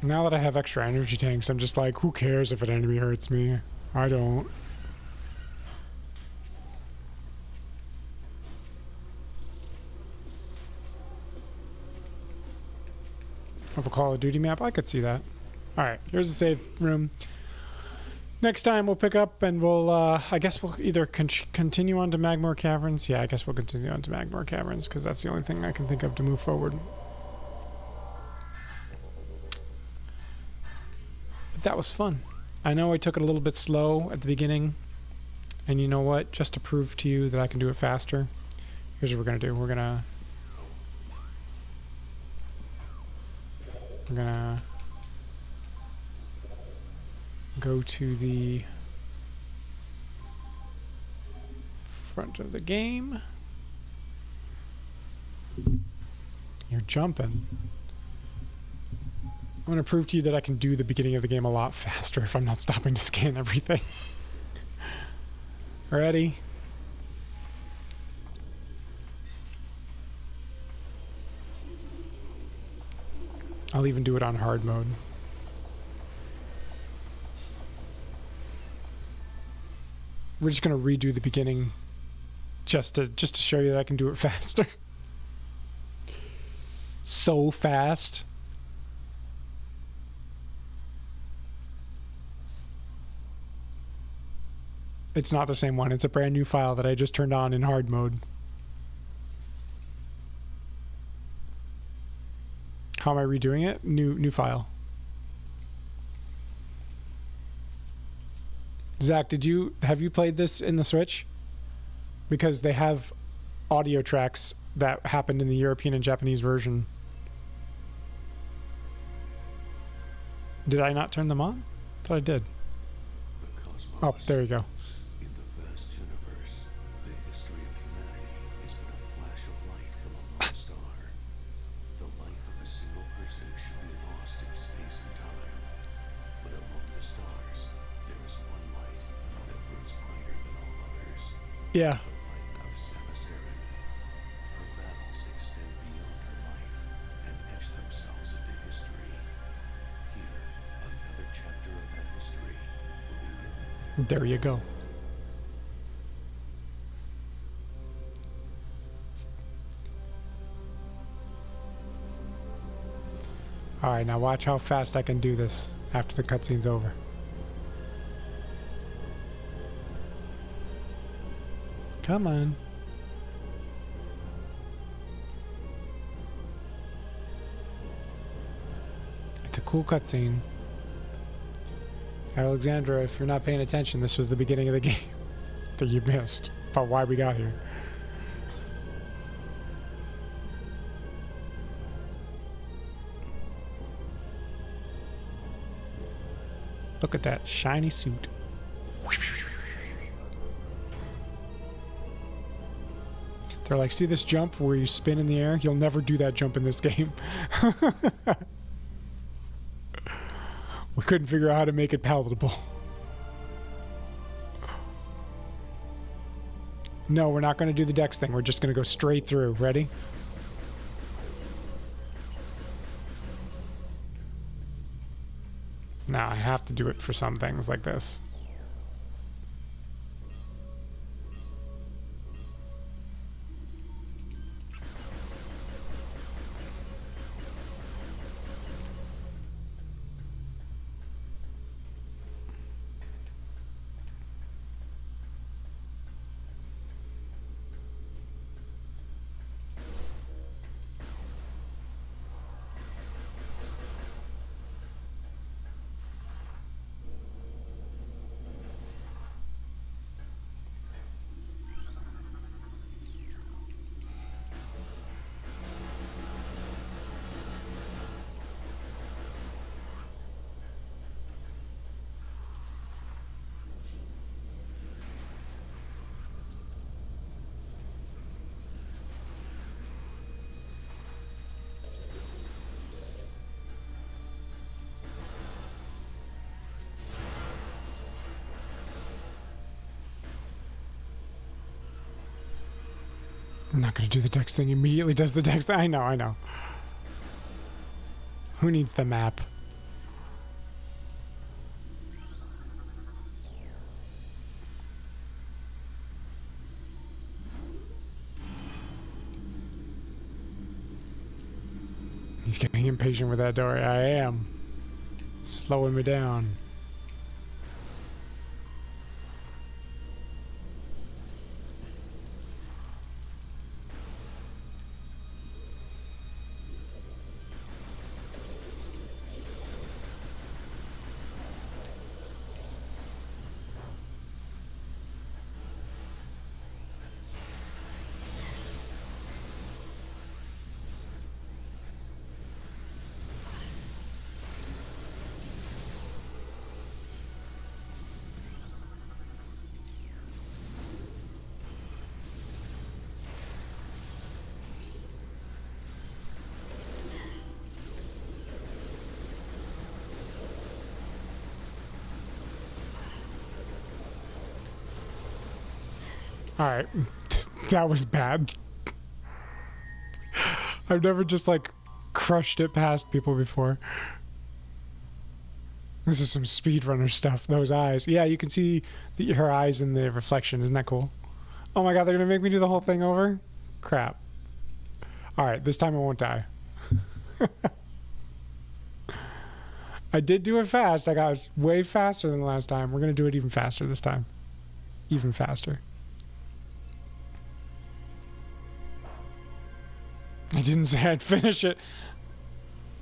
Now that I have extra energy tanks, I'm just like, who cares if an enemy hurts me? I don't. Of a Call of Duty map, I could see that. Alright, here's the save room. Next time we'll pick up and we'll, I guess we'll either continue on to Magmore Caverns. Yeah, I guess we'll continue on to Magmore Caverns because that's the only thing I can think of to move forward. But that was fun. I know I took it a little bit slow at the beginning. And you know what? Just to prove to you that I can do it faster, here's what we're going to do. We're going to go to the front of the game. You're jumping. I'm going to prove to you that I can do the beginning of the game a lot faster if I'm not stopping to scan everything. Ready? I'll even do it on hard mode. We're just gonna redo the beginning just to show you that I can do it faster. So fast. It's not the same one. It's a brand new file that I just turned on in hard mode. How am I redoing it? New file. Zach, have you played this in the Switch? Because they have audio tracks that happened in the European and Japanese version. Did I not turn them on? I thought I did. Oh, there you go. In the vast universe, the history of humanity is but a flash of light from a lone star. The life of a single person should be lost in space and time. But among the stars, there is one light that burns brighter than all others. Yeah. The light of Samasaran. Her battles extend beyond her life and etch themselves into history. Here, another chapter of that history will be written. There you go. Alright, now watch how fast I can do this after the cutscene's over. Come on. cool cutscene. Alexandra, if you're not paying attention, this was the beginning of the game that you missed about why we got here. Look at that shiny suit. They're like, see this jump where you spin in the air? You'll never do that jump in this game. We couldn't figure out how to make it palatable. No, we're not going to do the dex thing. We're just going to go straight through. Ready? Now I have to do it for some things like this. I'm not going to do the dex thing. Immediately does the dex thing. I know. Who needs the map? He's getting impatient with that door. I am. Slowing me down. Alright. That was bad. I've never just like crushed it past people before. This is some speedrunner stuff. Those eyes. Yeah, you can see her eyes in the reflection. Isn't that cool? Oh my god, they're gonna make me do the whole thing over? Crap. Alright, this time I won't die. I did do it fast. I got way faster than the last time. We're gonna do it even faster this time. Even faster. I didn't say I'd finish it.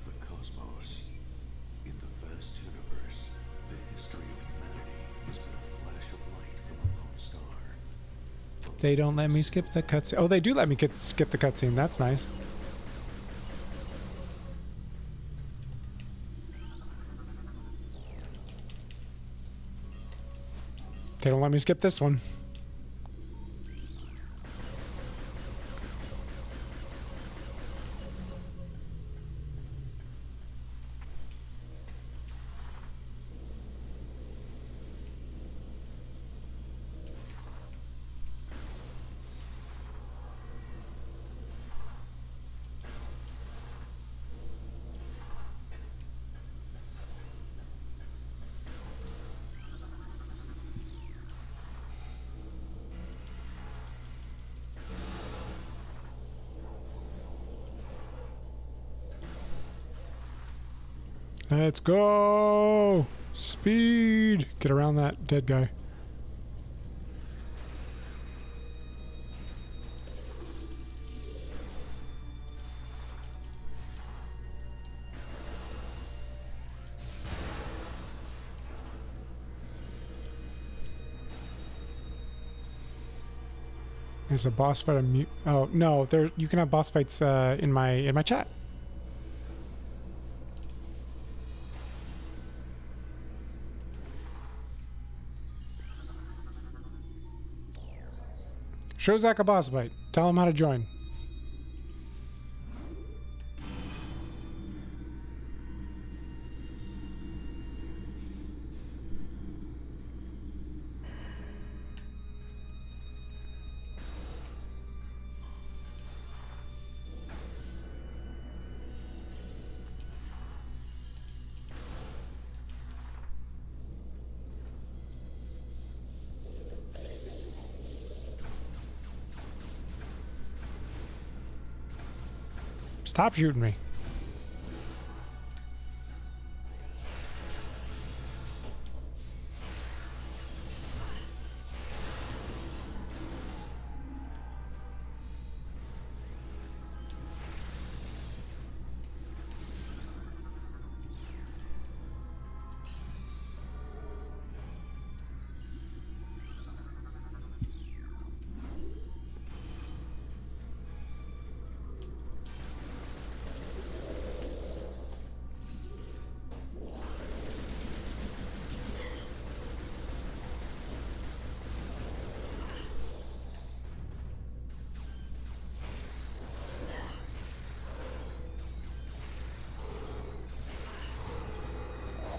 The cosmos. In the vast universe, the history of humanity has been a flash of light from a lone star. They don't let me skip the cutscene. Oh, they do let me skip the cutscene. That's nice. They don't let me skip this one. Let's go! Speed! Get around that dead guy. There's a boss fight. Oh no, there you can have boss fights in my chat. Show Zach a boss fight. Tell him how to join. Stop shooting me.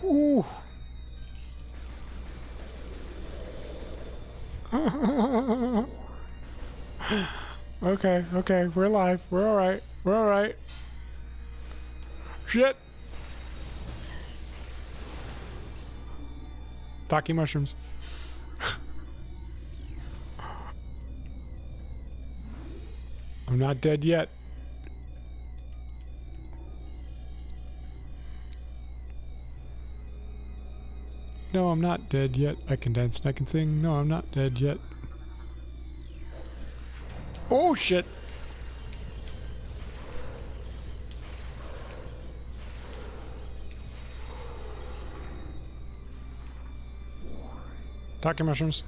Ooh. Okay, we're alive. We're alright. We're alright. Shit! Taki mushrooms. I'm not dead yet. No, I'm not dead yet. I can dance and I can sing. No, I'm not dead yet. Oh, shit. Talking mushrooms.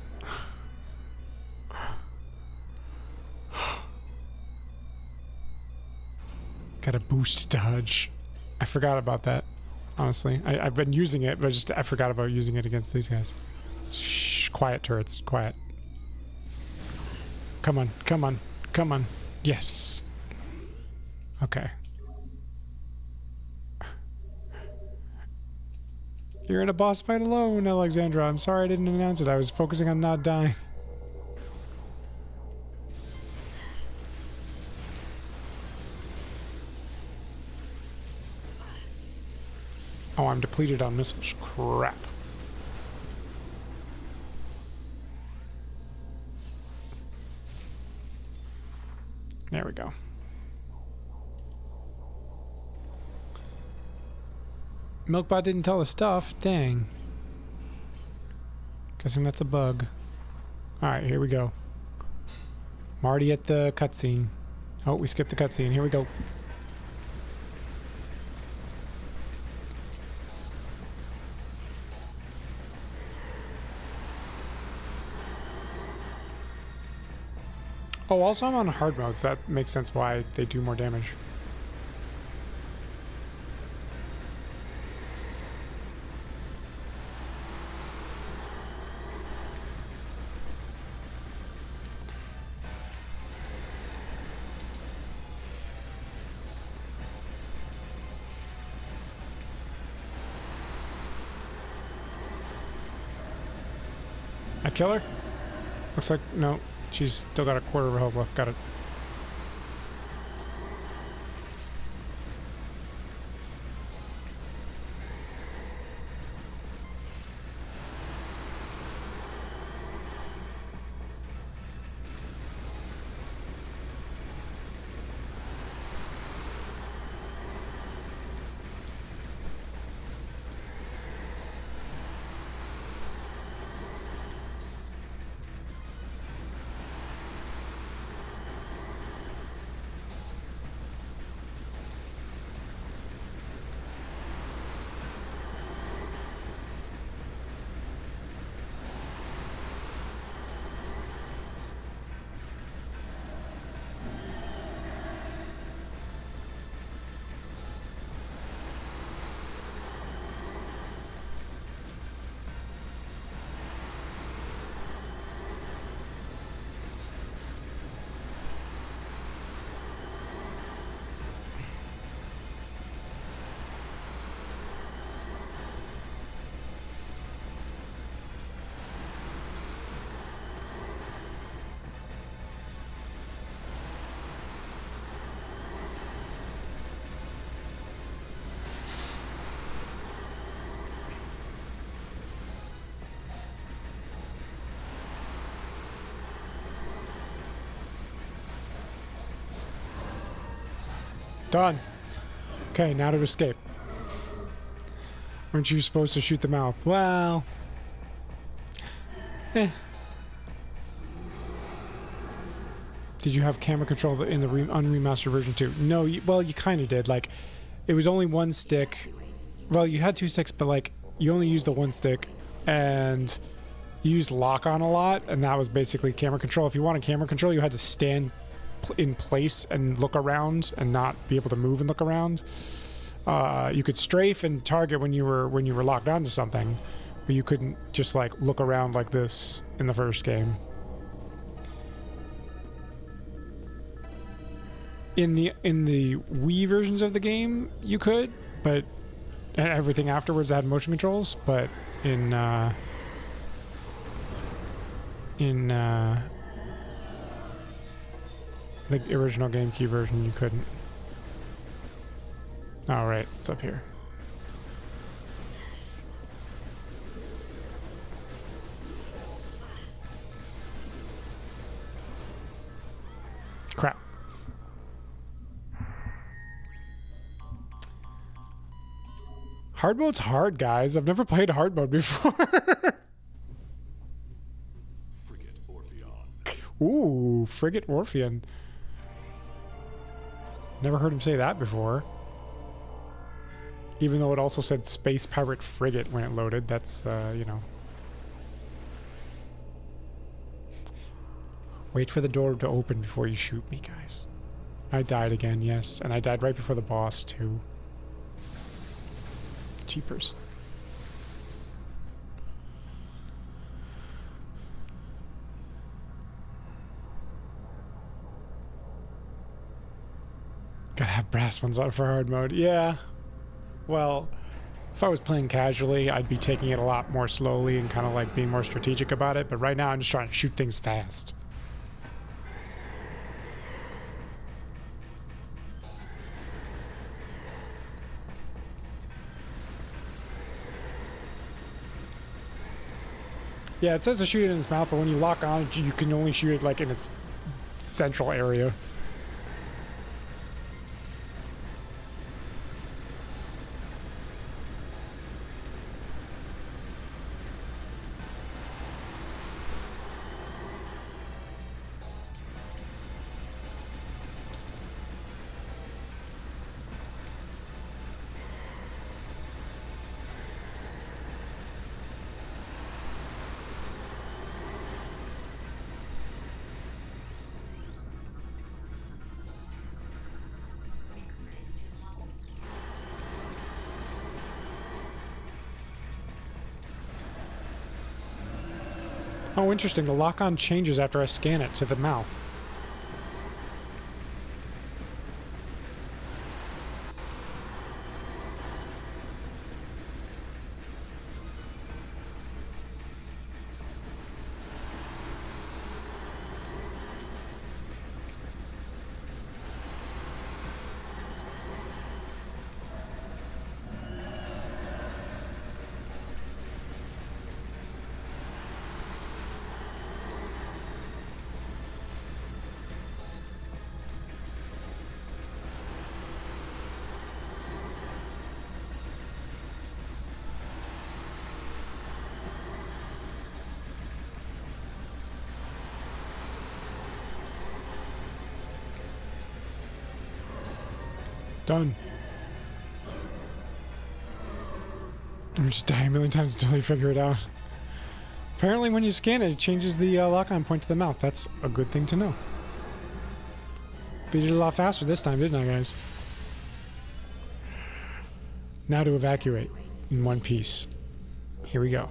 Got a boost dodge. I forgot about that. Honestly, I've been using it, but I forgot about using it against these guys. Shh, quiet turrets, quiet. Come on, come on, come on. Yes. Okay. You're in a boss fight alone, Alexandra. I'm sorry I didn't announce it. I was focusing on not dying. Oh, I'm depleted on missiles. Crap. There we go. Milkbot didn't tell us stuff. Dang. Guessing that's a bug. Alright, here we go. I'm already at the cutscene. Oh, we skipped the cutscene. Here we go. Oh, also I'm on hard mode, so that makes sense why they do more damage. I kill her? Looks like, no. She's still got a quarter of her health left. Got it. Done. Okay, now to escape. Weren't you supposed to shoot the mouth? Well... Eh. Did you have camera control in the unremastered version too? No, well, you kind of did. Like, it was only one stick. Well, you had two sticks, but like, you only used the one stick, and you used lock on a lot, and that was basically camera control. If you wanted camera control, you had to stand in place and look around, and not be able to move and look around. You could strafe and target when you were locked onto something, but you couldn't just like look around like this in the first game. In the Wii versions of the game, you could, but everything afterwards had motion controls. But in the original GameCube version, you couldn't. All right, it's up here. Crap. Hard mode's hard, guys. I've never played hard mode before. Frigate Orpheon. Ooh, Frigate Orpheon. Never heard him say that before. Even though it also said Space Pirate Frigate when it loaded. That's, you know. Wait for the door to open before you shoot me, guys. I died again, yes. And I died right before the boss, too. Jeepers. Gotta have brass ones on for hard mode. Yeah. Well, if I was playing casually, I'd be taking it a lot more slowly and kind of like being more strategic about it. But right now, I'm just trying to shoot things fast. Yeah, it says to shoot it in its mouth, but when you lock on it, you can only shoot it like in its central area. Oh, interesting. The lock-on changes after I scan it to the mouth. Done. I'm just dying a million times until you figure it out. Apparently when you scan it, it changes the lock-on point to the mouth. That's a good thing to know. Beat it a lot faster this time, didn't I, guys? Now to evacuate in one piece. Here we go.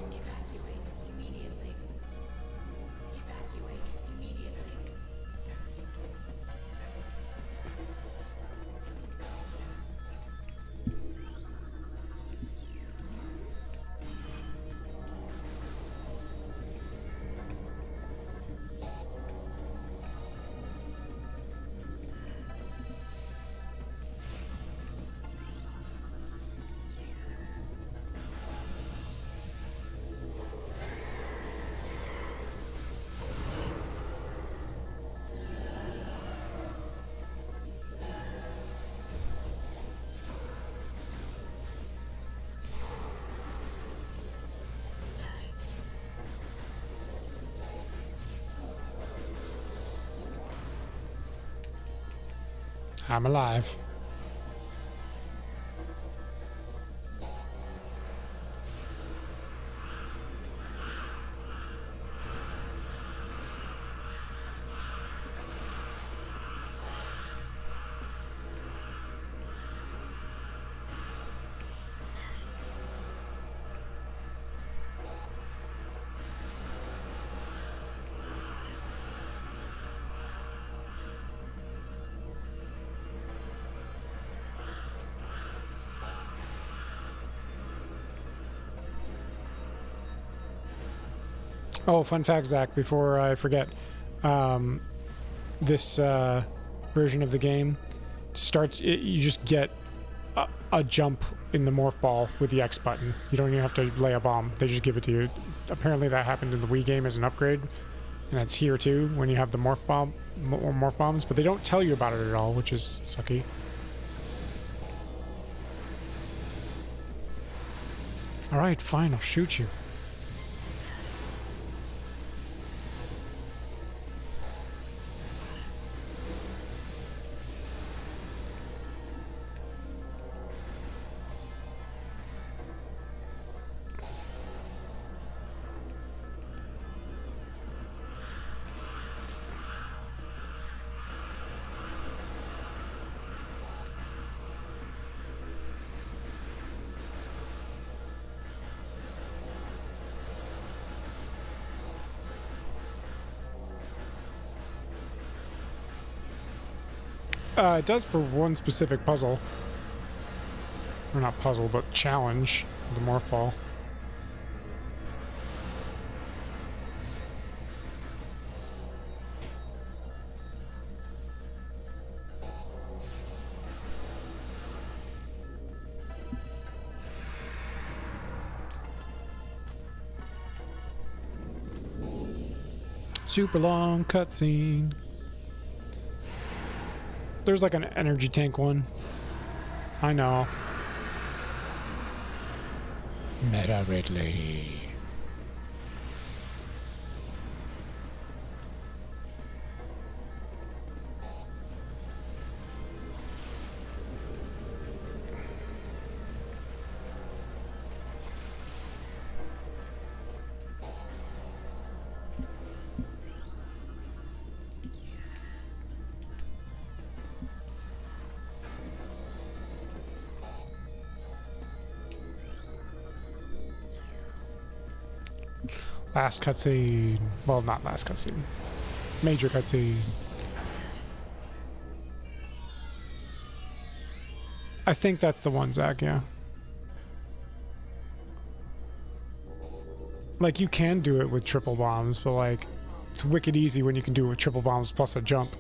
I'm alive. Oh, fun fact, Zach, before I forget. This version of the game starts, you just get a jump in the morph ball with the X button. You don't even have to lay a bomb. They just give it to you. Apparently that happened in the Wii game as an upgrade. And it's here too when you have the morph bombs, but they don't tell you about it at all, which is sucky. Alright, fine, I'll shoot you. It does for one specific puzzle. Or not puzzle, but challenge. The morph ball. Super long cutscene. There's like an energy tank one. I know. Meta Ridley. Last cutscene. Well, not last cutscene. Major cutscene. I think that's the one, Zach, yeah. Like, you can do it with triple bombs, but, like, it's wicked easy when you can do it with triple bombs plus a jump.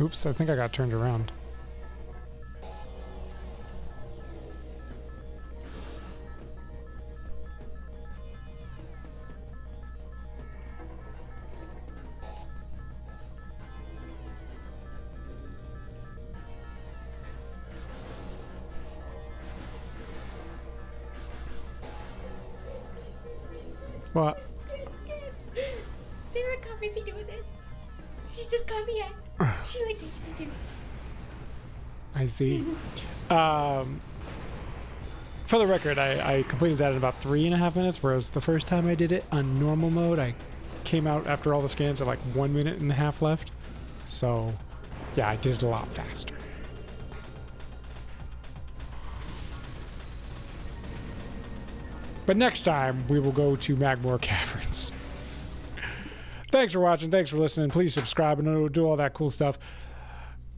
Oops, I think I got turned around. What? Sarah got busy doing this. She's just got me at. She likes it too. I see. For the record, I completed that in about 3.5 minutes, whereas the first time I did it on normal mode, I came out after all the scans at like 1.5 minutes left. So, yeah, I did it a lot faster. But next time, we will go to Magmore Caverns. Thanks for watching. Thanks for listening. Please subscribe and do all that cool stuff.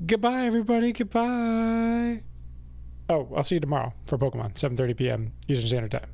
Goodbye, everybody. Goodbye. Oh, I'll see you tomorrow for Pokemon, 7:30 p.m. Eastern Standard Time.